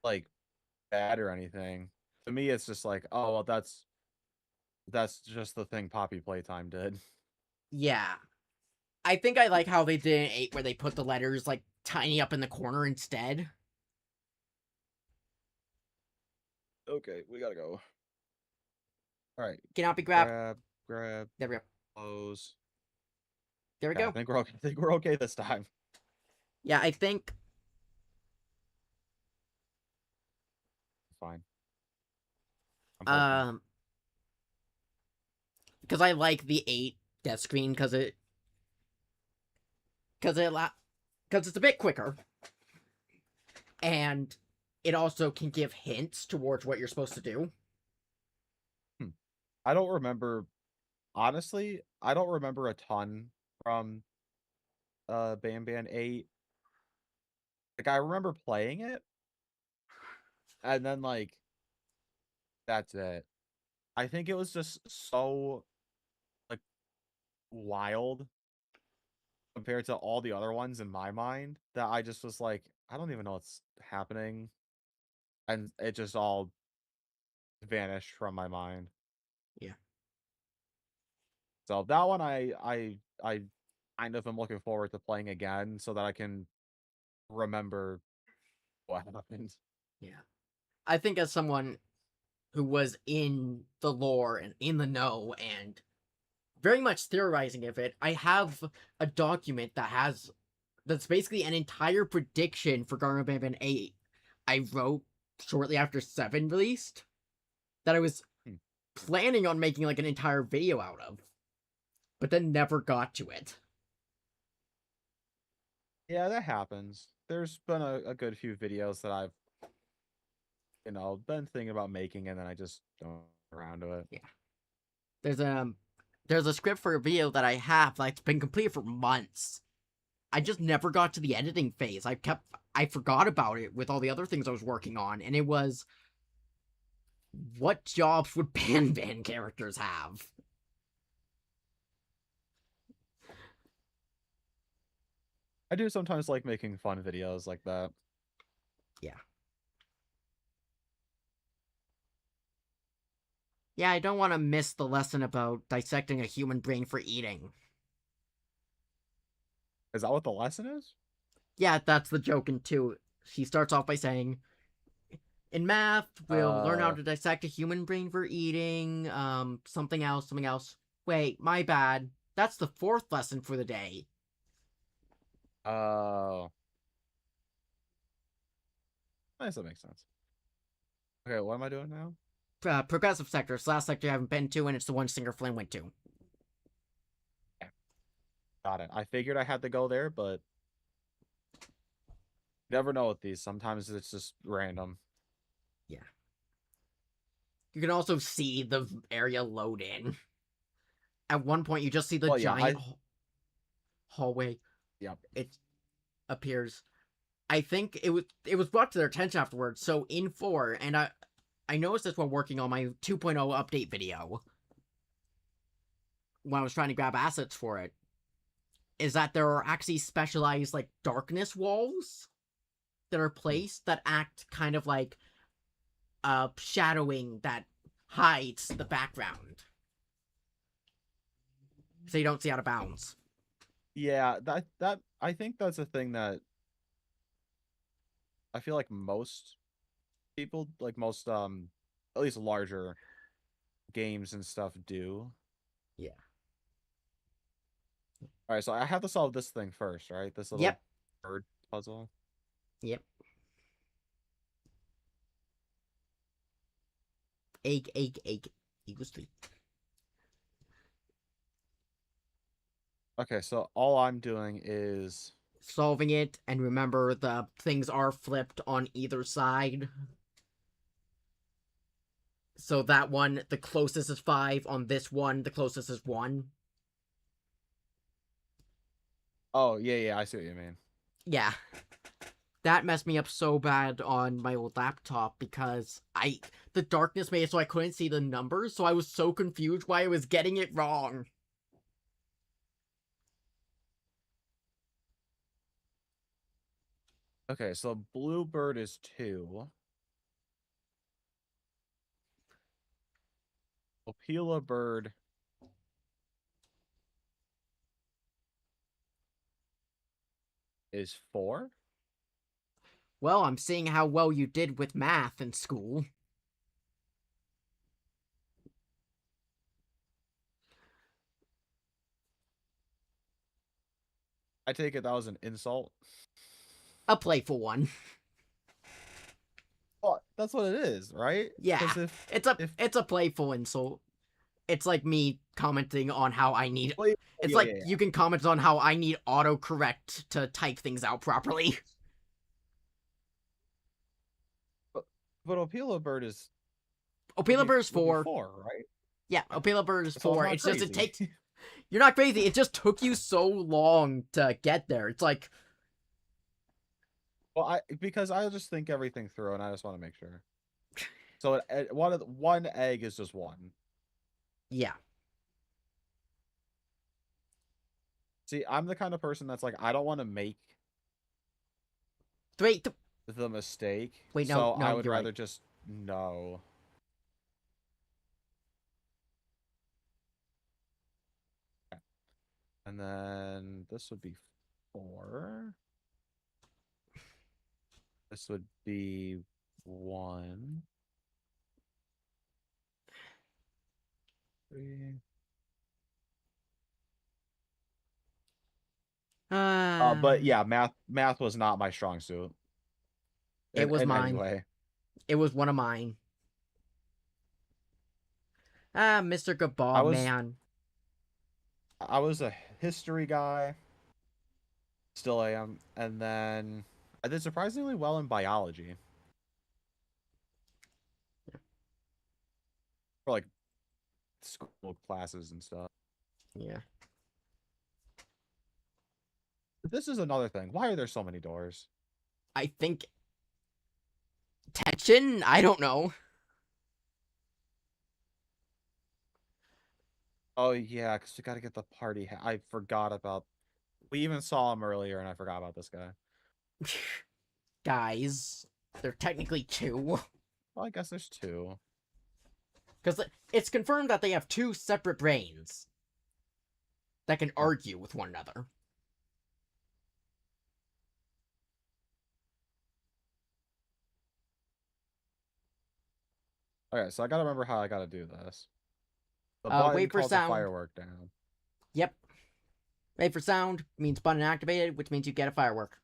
like bad or anything. To me, it's just like, oh, well, that's just the thing Poppy Playtime did. Yeah, I think I like how they did in eight, where they put the letters like tiny up in the corner instead. Okay, we gotta go. All right, Cannot be grabbed. grab, grab, There we go. close. There we Yeah, I go. think we're okay. I think we're okay this time. Yeah, I think Fine. I'm hoping. um because I like the eight death screen because it's a bit quicker, and it also can give hints towards what you're supposed to do. Hmm. I don't remember. Honestly, I don't remember a ton from Banban 8. Like I remember playing it, and then like that's it. I think it was just so like wild compared to all the other ones in my mind that I just was like, I don't even know what's happening, and it just all vanished from my mind. Yeah. So that one I kind of am looking forward to playing again so that I can remember what happened. Yeah. I think as someone who was in the lore and in the know and very much theorizing of it, I have a document that's basically an entire prediction for Garten of Banban 8 I wrote shortly after 7 released that I was Hmm. planning on making like an entire video out of, but then never got to it. Yeah, that happens. There's been a good few videos that I've, been thinking about making, and then I just don't get around to it. Yeah. There's a there's a script for a video that I have that's been completed for months. I just never got to the editing phase. I forgot about it with all the other things I was working on, and it was what jobs would Banban characters have? I do sometimes like making fun videos like that. Yeah. Yeah, I don't want to miss the lesson about dissecting a human brain for eating. Is that what the lesson is? Yeah, that's the joke in 2. She starts off by saying, in math, we'll learn how Uh, to dissect a human brain for eating, something else, something else. Wait, my bad. That's the 4th lesson for the day. oh, I guess that makes sense. Okay, what am I doing now? Progressive sector. It's the last sector I haven't been to, and it's the one Stinger Flynn went to. Yeah, got it. I figured I had to go there, but you never know with these. Sometimes it's just random. Yeah. You can also see the area load in. At one point, you just see the Well, yeah, giant hallway. yeah. It appears. I think it was brought to their attention afterwards. So in 4, and I noticed this while working on my 2.0 update video when I was trying to grab assets for it, is that there are actually specialized like darkness walls that are Hmm. placed that act kind of like shadowing that hides the background, so you don't see out of bounds. Yeah, that I think that's a thing that I feel like most people, like most at least larger games and stuff do. Yeah. All right, so I have to solve this thing first, right? This little Yep. bird puzzle. Yep. Egg equals 3. Okay, so all I'm doing is Solving it, and remember the things are flipped on either side. So that one, the closest is 5. On this one, the closest is 1. oh yeah, yeah, I see what you mean. Yeah. That messed me up so bad on my old laptop because the darkness made it so I couldn't see the numbers, so I was so confused why I was getting it wrong. Okay, so Bluebird is 2. Opila Bird is 4. Well, I'm seeing how well you did with math in school. I take it that was an insult. A playful one. Well, that's what it is, right? Yeah. Because if It's a playful insult. It's like me commenting on how I need well, it's yeah, like yeah, yeah. you can comment on how I need autocorrect to type things out properly. But, but Opila Bird is Opila Bird is would be 4. 4, right? Yeah, Opila Bird is So I'm 4. not It's just it crazy. takes you're not crazy. It just took you so long to get there. It's like, Well, I because I just think everything through, and I just want to make sure. So one egg is just 1. yeah. See, I'm the kind of person that's like, I don't want to make Wait, the mistake, wait, no, so I no, would you're right. rather just know. And then this would be 4. This would be 1, 3. But Ah, yeah, math was not my strong suit it was in any mine. way. It was one of mine. Ah, Mr. I Goodball, was man. I was a history guy, still am, and then I did surprisingly well in biology for like school classes and stuff. Yeah. But this is another thing. Why are there so many doors? I think tension? I don't know. Oh yeah, because we got to get the party. I forgot about. We even saw him earlier, and I forgot about this guy. Guys, they're technically two. Well, I guess there's 2. Because it's confirmed that they have two separate brains that can Huh. argue with one another. Okay, so I gotta remember how I gotta do this. The button Wait for calls a sound. firework down. Yep. Wait for sound means button activated, which means you get a firework.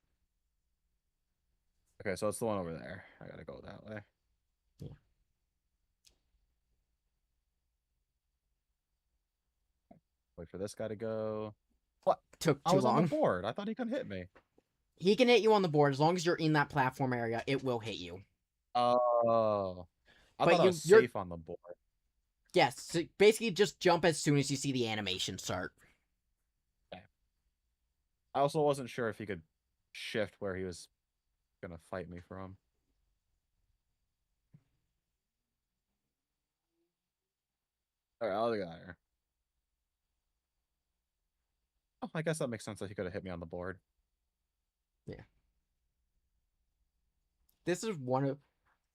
Okay, so it's the one over there. I gotta go that way. Yeah. Wait for this guy to go. What? Took I too was on the long. board. I thought he couldn't hit me. He can hit you on the board as long as you're in that platform area. It will hit you. Oh. I But thought I was you're safe on the board. yes. So basically, just jump as soon as you see the animation start. Okay. I also wasn't sure if he could shift where he was gonna fight me from. Alright, I'll get out of here. Oh, I guess that makes sense that he could have hit me on the board. Yeah. This is one of,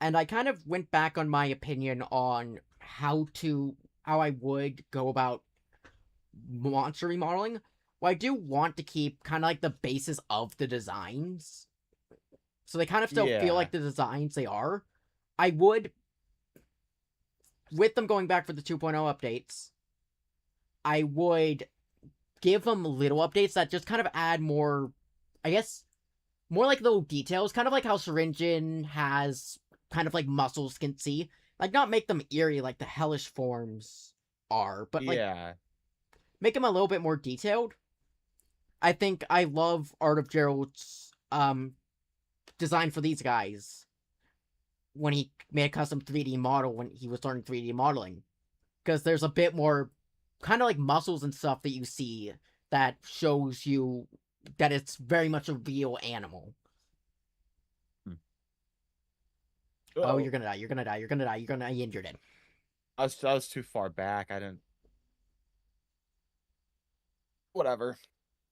and I kind of went back on my opinion on how I would go about monster remodeling. Well, I do want to keep kind of like the basis of the designs, so they kind of still feel Yeah. like the designs they are. I would, with them going back for the 2.0 updates, I would give them little updates that just kind of add more, I guess, more like little details, kind of like how Syringin has kind of like muscles can see. Like, not make them eerie like the hellish forms are, but like Yeah. make them a little bit more detailed. I think I love Art of Gerald's design for these guys when he made a custom 3D model when he was learning 3D modeling. Because there's a bit more kind of like muscles and stuff that you see that shows you that it's very much a real animal. Hmm. Oh, Uh-oh. you're gonna die, you're gonna die, you're gonna die, you're gonna die, and you're dead. I was too far back. I didn't. Whatever.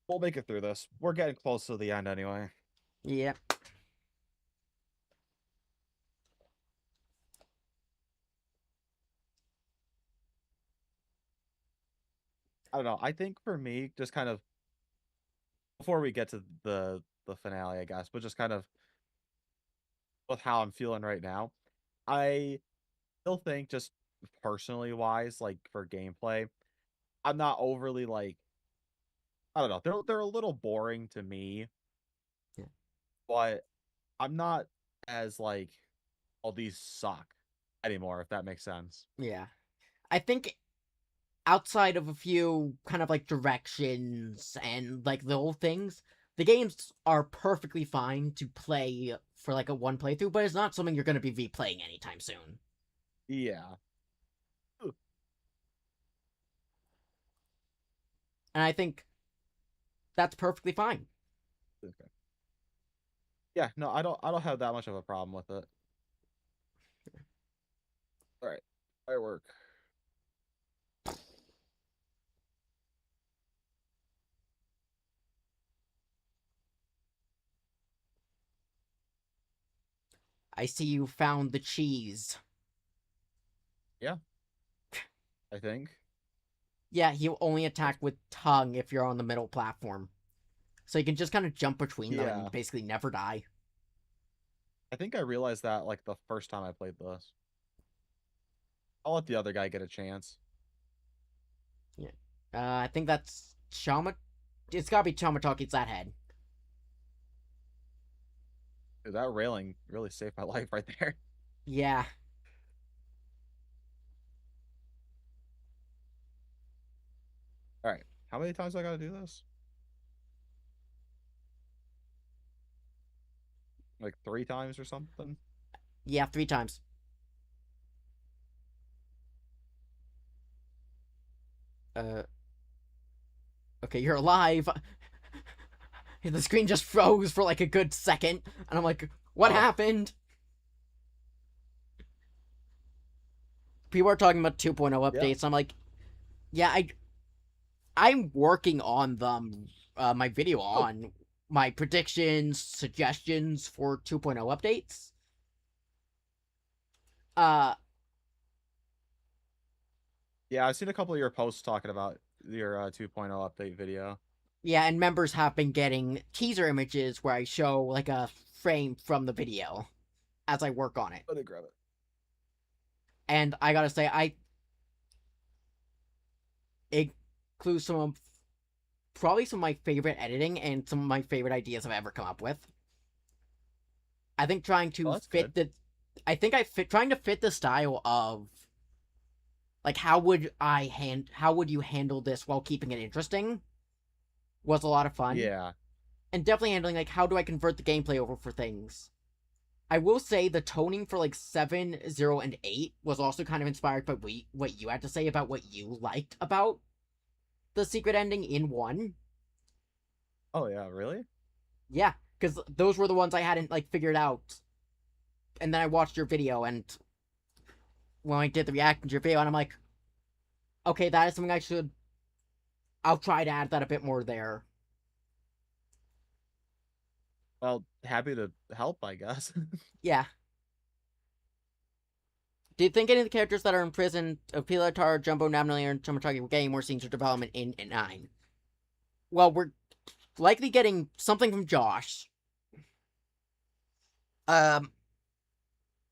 We'll make it through this. We're getting close to the end anyway. Yeah. I don't know. I think for me, just kind of before we get to the finale, I guess, but just kind of with how I'm feeling right now, I still think just personally wise, like for gameplay, I'm not overly like I don't know. They're a little boring to me, Yeah. but I'm not as like all these suck anymore, if that makes sense. Yeah. I think outside of a few kind of like directions and like little things, the games are perfectly fine to play for like a one playthrough, but it's not something you're going to be replaying anytime soon. Yeah. Ooh, And I think that's perfectly fine. okay. Yeah, no, I don't have that much of a problem with it. All right. Firework. I see you found the cheese. Yeah, I think. Yeah, he'll only attack That's, with tongue if you're on the middle platform. So you can just kind of jump between them and yeah. basically never die. I think I realized that like the first time I played this. I'll let the other guy get a chance. Yeah. I think that's Chama. It's gotta be Chamataki's that head. Dude, that railing really saved my life right there. Yeah. All right. How many times do I gotta do this? Like 3 times or something? Yeah, 3 times. Uh, okay, you're alive. The screen just froze for like a good second, and I'm like, what Oh, happened? People are talking about 2.0 yeah. updates. I'm like, yeah, I'm working on them. My video Oh, on my predictions, suggestions for 2.0 updates. Uh, yeah. I've seen a couple of your posts talking about your 2.0 update video. yeah, and members have been getting teaser images where I show like a frame from the video as I work on it. Let me grab it. And I gotta say, it includes probably some of my favorite editing and some of my favorite ideas I've ever come up with. I think trying Oh, to that's fit good. the, I think I fit trying to fit the style of like how would you handle this while keeping it interesting was a lot of fun, Yeah. and definitely handling like how do I convert the gameplay over for things. I will say the toning for like 7, 0, and 8 was also kind of inspired by what you had to say about what you liked about the secret ending in 1. Oh, yeah. Really? Yeah, because those were the ones I hadn't like figured out, and then I watched your video, and when I did the reaction to your video, and I'm like, okay, that is something I should. I'll try to add that a bit more there. Well, happy to help, I guess. Yeah. Do you think any of the characters that are in prison, Pilatar, Jumbo, Nabnab, and Tomatagi, were getting more scenes of development in 9? Well, we're likely getting something from Josh. Um,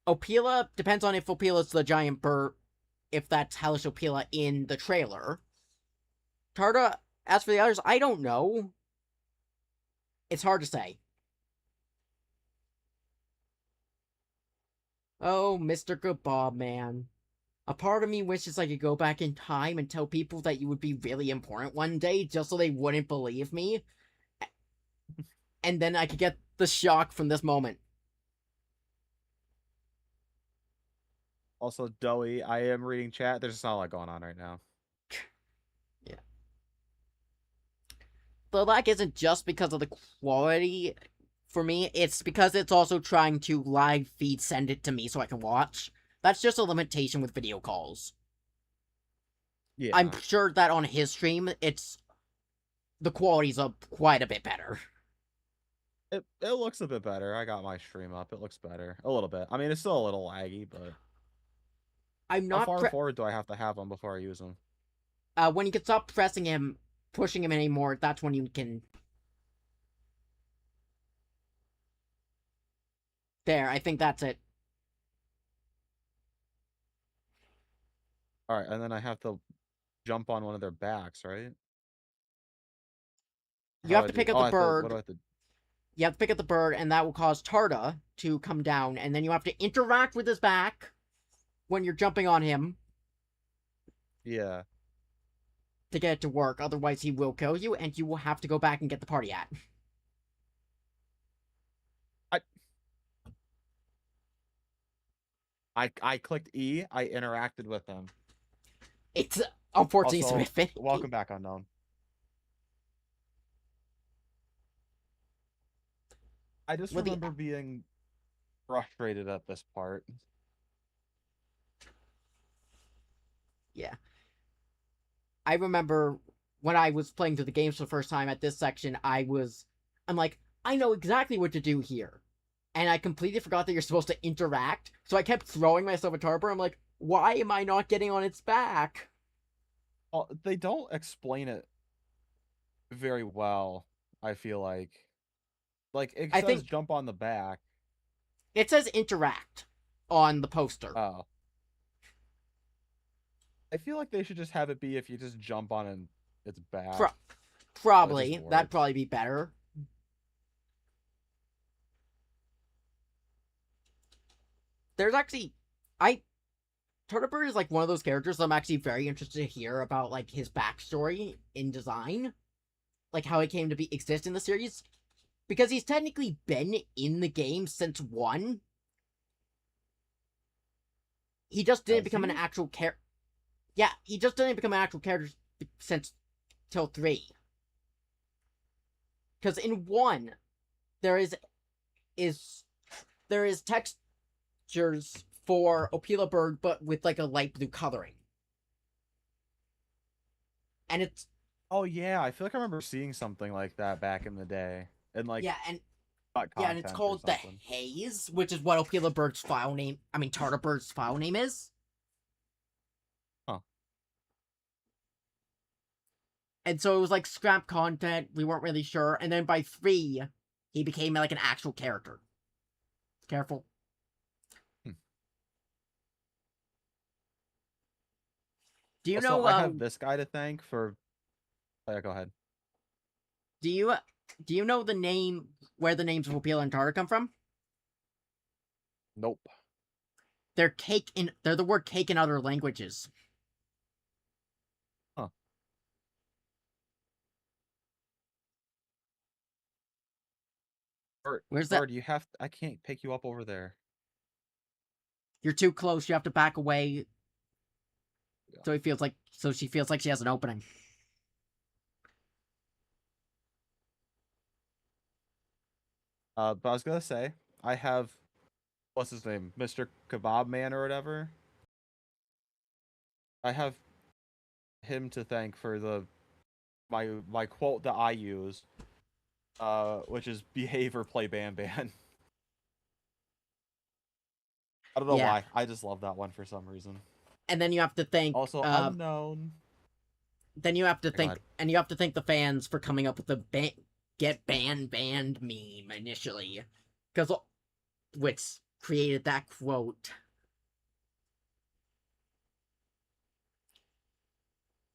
Opila depends on if Opila's the giant bird, if that's Hellish Opila in the trailer. Tarda, as for the others, I don't know. It's hard to say. Oh, Mr. Goodbob, man. A part of me wishes I could go back in time and tell people that you would be really important one day just so they wouldn't believe me. And then I could get the shock from this moment. Also, Doey, I am reading chat. There's just not a lot going on right now. Yeah. The lag isn't just because of the quality for me, it's because it's also trying to live feed send it to me so I can watch. That's just a limitation with video calls. I'm Yeah. sure that on his stream, the quality's up quite a bit better. It looks a bit better. I got my stream up. It looks better. A little bit. I mean, it's still a little laggy, but I'm how not far forward do I have to have them before I use them? when you can stop pressing him, pushing him anymore, that's when you can. There, I think that's it. All right, and then I have to jump on one of their backs, right? You How do have I to do? pick up Oh, the I have to. What do I bird. have to? You have to pick up the bird, and that will cause Tarda to come down, and then you have to interact with his back when you're jumping on him Yeah. to get it to work. Otherwise, he will kill you, and you will have to go back and get the party at. I I clicked E. I interacted with him. It's unfortunately it's a bit Also, finicky. welcome back, unknown. I just With the remember being frustrated at this part. yeah, I remember when I was playing through the games for the first time at this section. I'm like, I know exactly what to do here, and I completely forgot that you're supposed to interact. So I kept throwing myself a tarper. I'm like, why am I not getting on its back? Well, they don't explain it very well, I feel like. Like, it I says think jump on the back. it says interact on the poster. Oh. I feel like they should just have it be if you just jump on its back. Pro- That just Probably that'd works. probably be better. There's actually, I Turtlebird is like one of those characters I'm actually very interested to hear about, like his backstory in design, like how he came to be exist in the series, because he's technically been in the game since one. He just didn't Has become an he? actual character. Yeah, he just didn't become an actual character since till three. Because in one, there is there is textures for Opila Bird, but with like a light blue coloring, and it's Oh yeah, I feel like I remember seeing something like that back in the day. In like yeah, and cut yeah, and it's content or called the something. Haze, which is what Opila Bird's file name. I mean, Tartar Bird's file name is. Huh. And so it was like scrap content. We weren't really sure. And then by three, he became like an actual character. Careful. Hmm. Do you Also, know? I have this guy to thank for. Oh, yeah, go ahead. Do you do you know the name where the names of Opila and Tartar come from? Nope. They're the word cake in other languages. Huh. Where's that? Bird, you have. I can't pick you up over there. You're too close. You have to back away. Yeah. So she feels like she has an opening. But I was gonna say, I have what's his name, Mr. Kebab Man or whatever. I have him to thank for the my quote that I use, which is behave or play Banban. I don't know Yeah, why. I just love that one for some reason. and then you have to thank. Also unknown. Then you have to Go ahead. thank, and you have to thank the fans for coming up with the get banned meme initially, because which created that quote.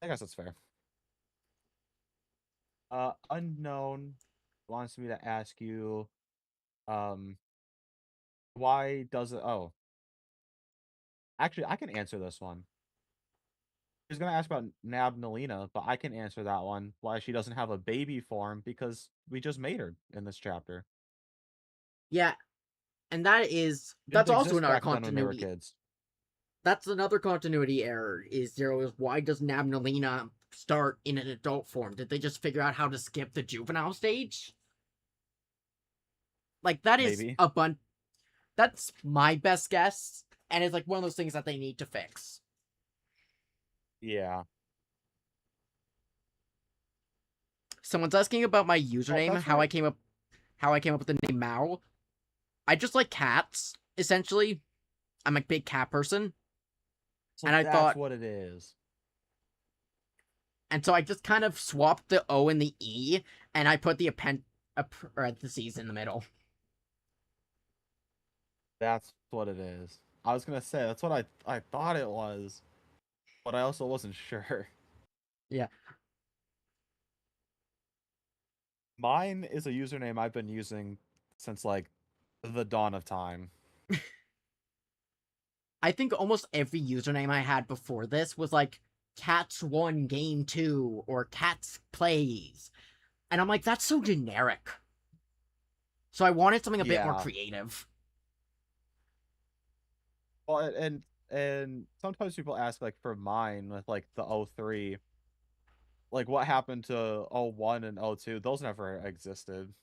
I guess that's fair. Unknown wants me to ask you, um, why does it? Oh, actually, I can answer this one. He's gonna ask about Nabnalina, but I can answer that one. Why she doesn't have a baby form because we just made her in this chapter. Yeah, and Didn't that's also exist another back then when they were continuity. kids. That's another continuity error. Is why does Nabnalina start in an adult form? Did they just figure out how to skip the juvenile stage? Like that is Maybe. a bunch. That's my best guess, and it's like one of those things that they need to fix. Yeah. Someone's asking about my Oh, username, that's right. how I came up with the name Mao. I just like cats, essentially. I'm a big cat person, So and I that's thought, what it is. and so I just kind of swapped the O and the E, and I put the parentheses in the middle. That's what it is. I was gonna say that's what I thought it was, but I also wasn't sure. Yeah, Mine is a username I've been using since like the dawn of time. I think almost every username I had before this was like Cats One Game Two or Cats Plays, and I'm like, that's so generic. So I wanted something a bit more Yeah. creative. Well, and sometimes people ask like for mine with like the O3, like what happened to O1 and O2? Those never existed.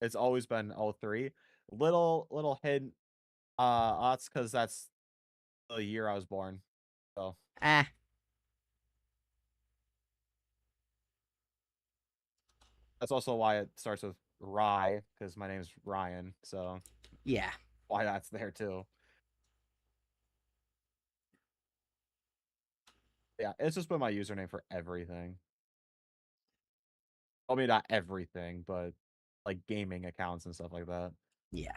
It's always been O3. Little hint, that's because that's the year I was born. So Eh, that's also why it starts with Rye because my name's Ryan, so Yeah. why that's there too. Yeah, it's just been my username for everything. I mean, not everything, but like gaming accounts and stuff like that. Yeah.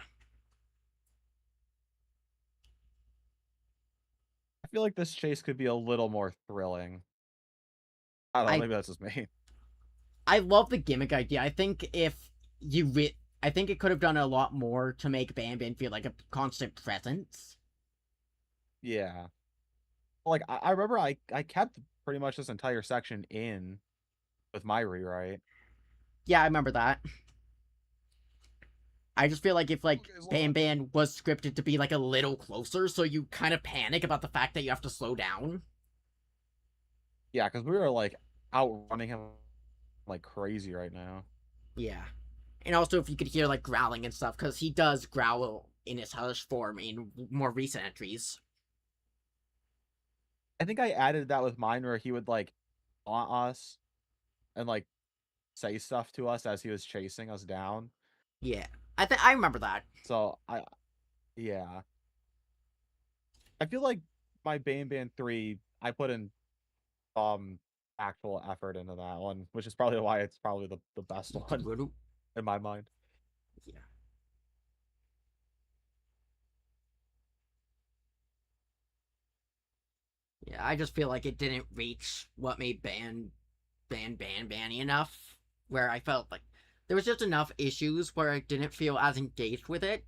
I feel like this chase could be a little more thrilling. I don't know, I maybe that's just me. I love the gimmick idea. I think if you I think it could have done a lot more to make Banban feel like a constant presence. Yeah. Like I remember I kept pretty much this entire section in with my rewrite. Yeah, I remember that. I just feel like if like Okay, so Banban was scripted to be like a little closer, so you kind of panic about the fact that you have to slow down. yeah, because we were like outrunning him like crazy right now. Yeah. And also if you could hear like growling and stuff, because he does growl in his hellish form in more recent entries. I think I added that with mine where he would like taunt us and like say stuff to us as he was chasing us down. Yeah. I remember that. So yeah. I feel like my Banban 3, I put in actual effort into that one, which is probably why it's probably the best one in my mind. Yeah. Yeah, I just feel like it didn't reach what made Banny enough. Where I felt like there was just enough issues where I didn't feel as engaged with it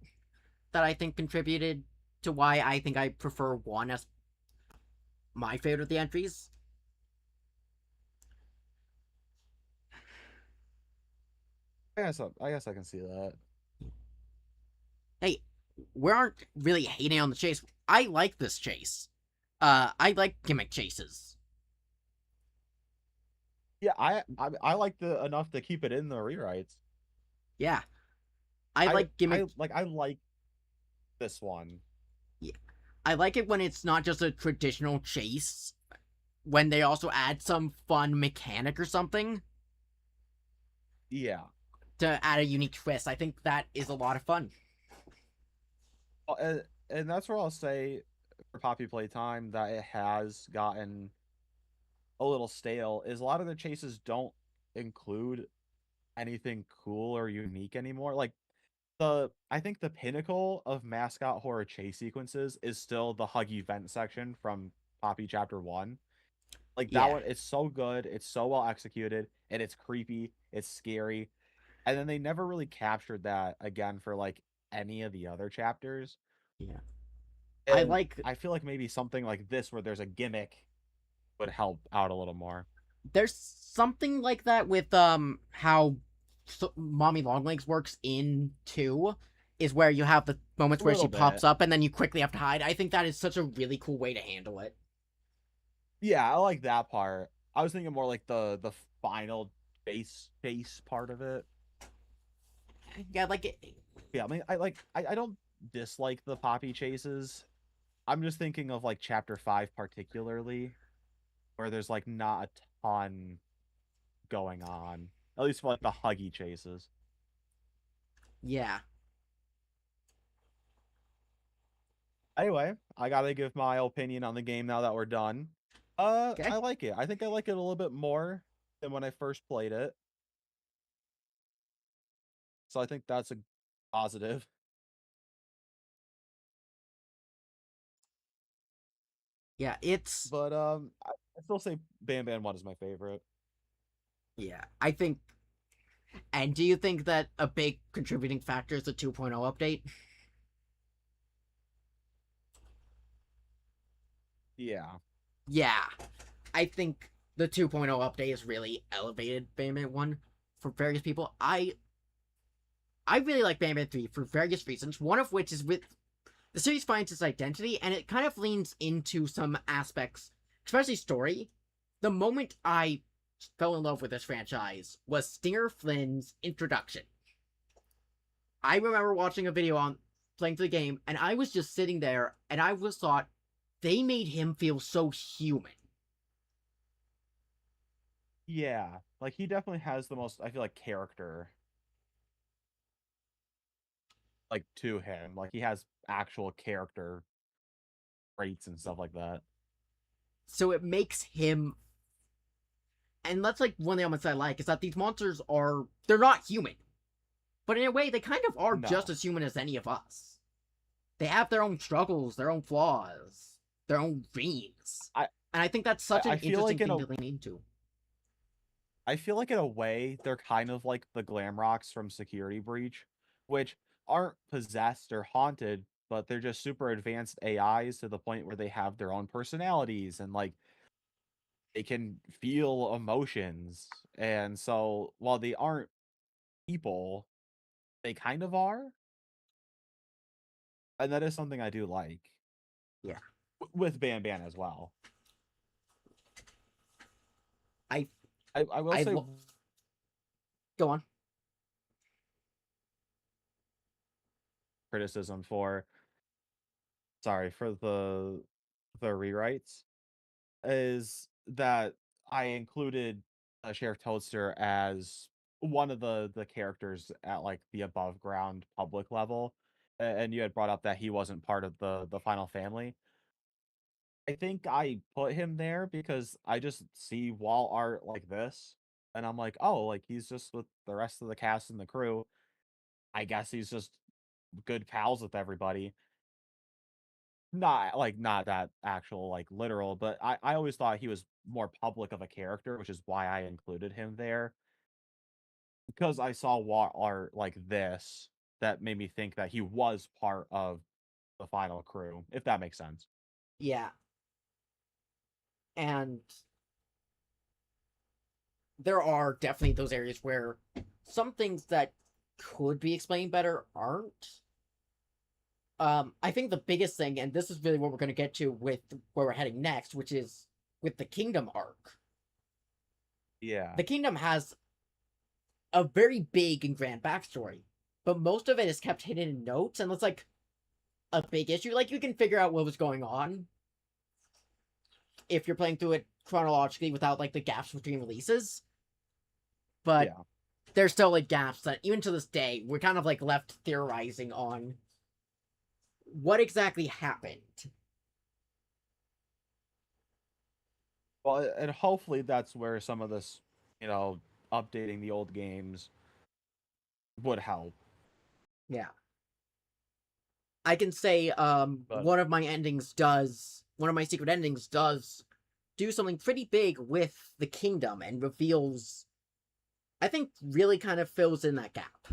that I think contributed to why I think I prefer one as my favorite of the entries. I guess I can see that. Hey, we aren't really hating on the chase. I like this chase. I like gimmick chases. Yeah, I like the enough to keep it in the rewrites. Yeah, I like gimmick. I like this one. Yeah, I like it when it's not just a traditional chase. When they also add some fun mechanic or something Yeah. to add a unique twist. I think that is a lot of fun. And that's where I'll say for Poppy Playtime that it has gotten a little stale is a lot of the chases don't include anything cool or unique anymore. Like the I think the pinnacle of mascot horror chase sequences is still the Huggy vent section from Poppy Chapter 1. Like that Yeah, one, it's so good, it's so well executed, and it's creepy, it's scary. And then they never really captured that again for like any of the other chapters. yeah. I And like. I feel like maybe something like this where there's a gimmick would help out a little more. There's something like that with how Mommy Longlegs works in 2 is where you have the moments A where she little pops bit. up and then you quickly have to hide. I think that is such a really cool way to handle it. Yeah, I like that part. I was thinking more like the final base part of it. Yeah, like it. Yeah, I mean I don't dislike the poppy chases. I'm just thinking of like chapter 5 particularly, where there's like not a ton going on. At least for like the huggy chases. Yeah. Anyway, I gotta give my opinion on the game now that we're done. Okay. I like it. I think I like it a little bit more than when I first played it. So I think that's a positive. Yeah, it's. But I still say Banban 1 is my favorite. Yeah, I think. And do you think that a big contributing factor is the 2.0 update? Yeah. Yeah, I think the 2.0 update has really elevated Banban 1 for various people. I really like Banban 3 for various reasons, one of which is with the series finds its identity and it kind of leans into some aspects, especially story. The moment I fell in love with this franchise was Stinger Flynn's introduction. I remember watching a video on playing the game and I was just sitting there and I was thought they made him feel so human. Yeah. Like he definitely has the most I feel like character. like to him. Like he has actual character traits and stuff like that. So it makes him, and that's like one of the elements I like, is that these monsters are, they're not human. But in a way, they kind of are just No. as human as any of us. They have their own struggles, their own flaws, their own dreams. I And I think that's such an I feel interesting like thing to lean into. I feel like in a way they're kind of like the Glamrocks from Security Breach, which aren't possessed or haunted, but they're just super advanced AIs to the point where they have their own personalities and like they can feel emotions. And so while they aren't people, they kind of are. And that is something I do like Yeah. with Banban as well. I I will I say go on. criticism for for the rewrites is that I included Sheriff Toadster as one of the characters at like the above ground public level, and you had brought up that he wasn't part of the final family. I think I put him there because I just see wall art like this, and I'm like, oh, like he's just with the rest of the cast and the crew. I guess he's just good pals with everybody. Not that actual, like, literal, but I always thought he was more public of a character, which is why I included him there. Because I saw wall art like this that made me think that he was part of the final crew, if that makes sense. Yeah. And there are definitely those areas where some things that could be explained better aren't. I think the biggest thing, and this is really what we're going to get to with where we're heading next, which is with the Kingdom arc. Yeah. The Kingdom has a very big and grand backstory, but most of it is kept hidden in notes, and it's like a big issue. Like, you can figure out what was going on if you're playing through it chronologically without like the gaps between releases, but Yeah. there's still like gaps that even to this day we're kind of like left theorizing on what exactly happened. Well, and hopefully that's where some of this, you know, updating the old games would help. Yeah. I can say But one of my secret endings does do something pretty big with the kingdom and reveals, I think, really kind of fills in that gap.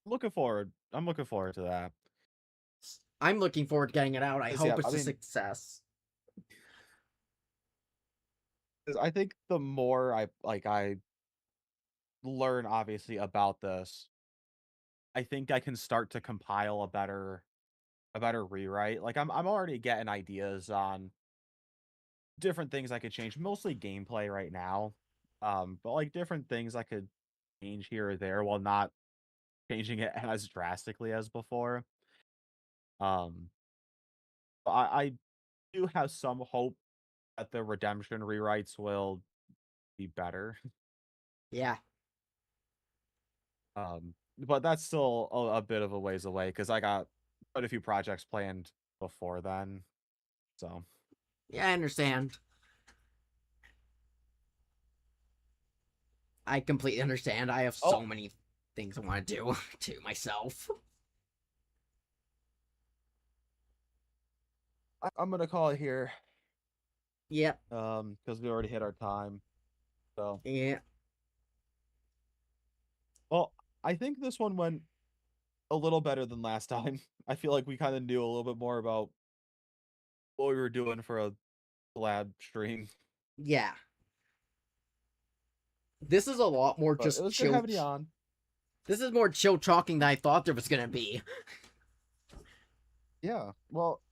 I'm looking forward to that. I'm looking forward to getting it out. I 'Cause, yeah, hope I it's a mean, success. 'cause I think the more I learn obviously about this, I think I can start to compile a better rewrite. Like I'm already getting ideas on different things I could change, mostly gameplay right now. But like different things I could change here or there while not changing it as drastically as before. Um, I do have some hope that the redemption rewrites will be better. Yeah. But that's still a bit of a ways away because I got quite a few projects planned before then. So, Yeah, I understand. I completely understand. I have oh, so many things I want to do to myself. I'm gonna call it here. Yep. Because we already hit our time. So, Yeah. well, I think this one went a little better than last time. I feel like we kind of knew a little bit more about what we were doing for a lab stream, Yeah. This is a lot more but it just was good chill. having you on. This is more chill talking than I thought there was gonna be. Yeah. Well,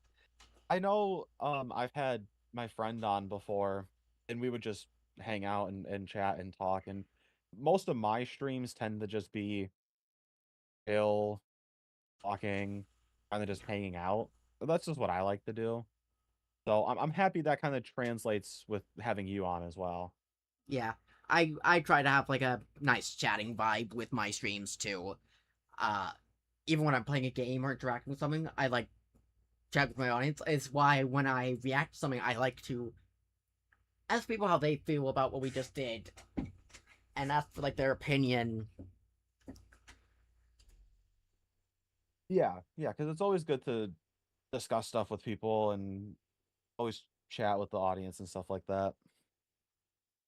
I know I've had my friend on before and we would just hang out and chat and talk and most of my streams tend to just be chill, talking, kind of just hanging out. That's just what I like to do. So I'm happy that kind of translates with having you on as well. Yeah. I try to have like a nice chatting vibe with my streams too. Even when I'm playing a game or interacting with something, I like chat with my audience. It's why when I react to something, I like to ask people how they feel about what we just did, and ask for like their opinion. Yeah, because it's always good to discuss stuff with people and always chat with the audience and stuff like that.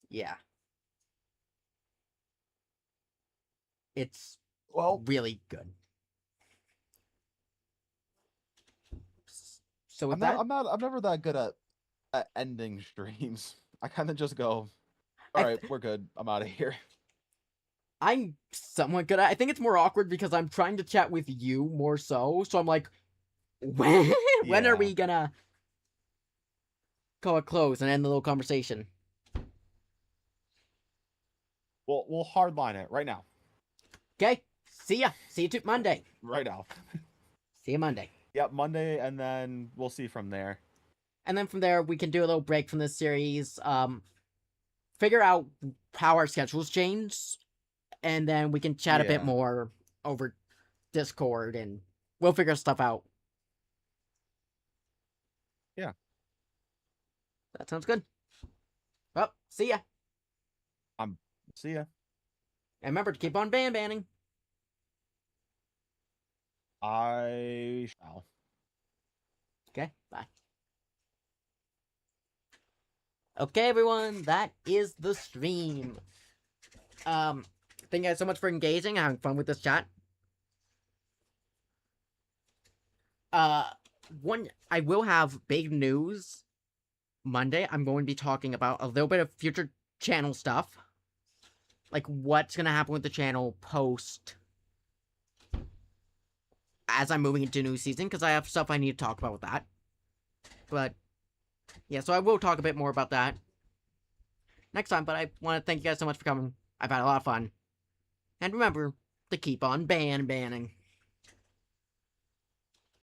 Yeah, it's Well, really good. So with I'm not that, I'm not I'm never that good at ending streams. I kind of just go, all I right, we're good. I'm out of here. I'm somewhat good at. I think it's more awkward because I'm trying to chat with you more so. So I'm like, when are Yeah. we gonna call it close and end the little conversation? We'll hardline it right now. Okay, see ya. See you Monday. Right now. See you Monday. Yep, Monday, and then we'll see from there. And then from there, we can do a little break from this series. Figure out how our schedules change, and then we can chat a bit Yeah. more over Discord, and we'll figure stuff out. Yeah. That sounds good. Well, see ya. See ya. And remember to keep on banning. I shall. Okay, bye. Okay, everyone, that is the stream. Thank you guys so much for engaging, having fun with this chat. I will have big news Monday. I'm going to be talking about a little bit of future channel stuff. Like, what's gonna happen with the channel post as I'm moving into new season, because I have stuff I need to talk about with that. But, yeah, so I will talk a bit more about that next time, but I want to thank you guys so much for coming. I've had a lot of fun. And remember to keep on banning.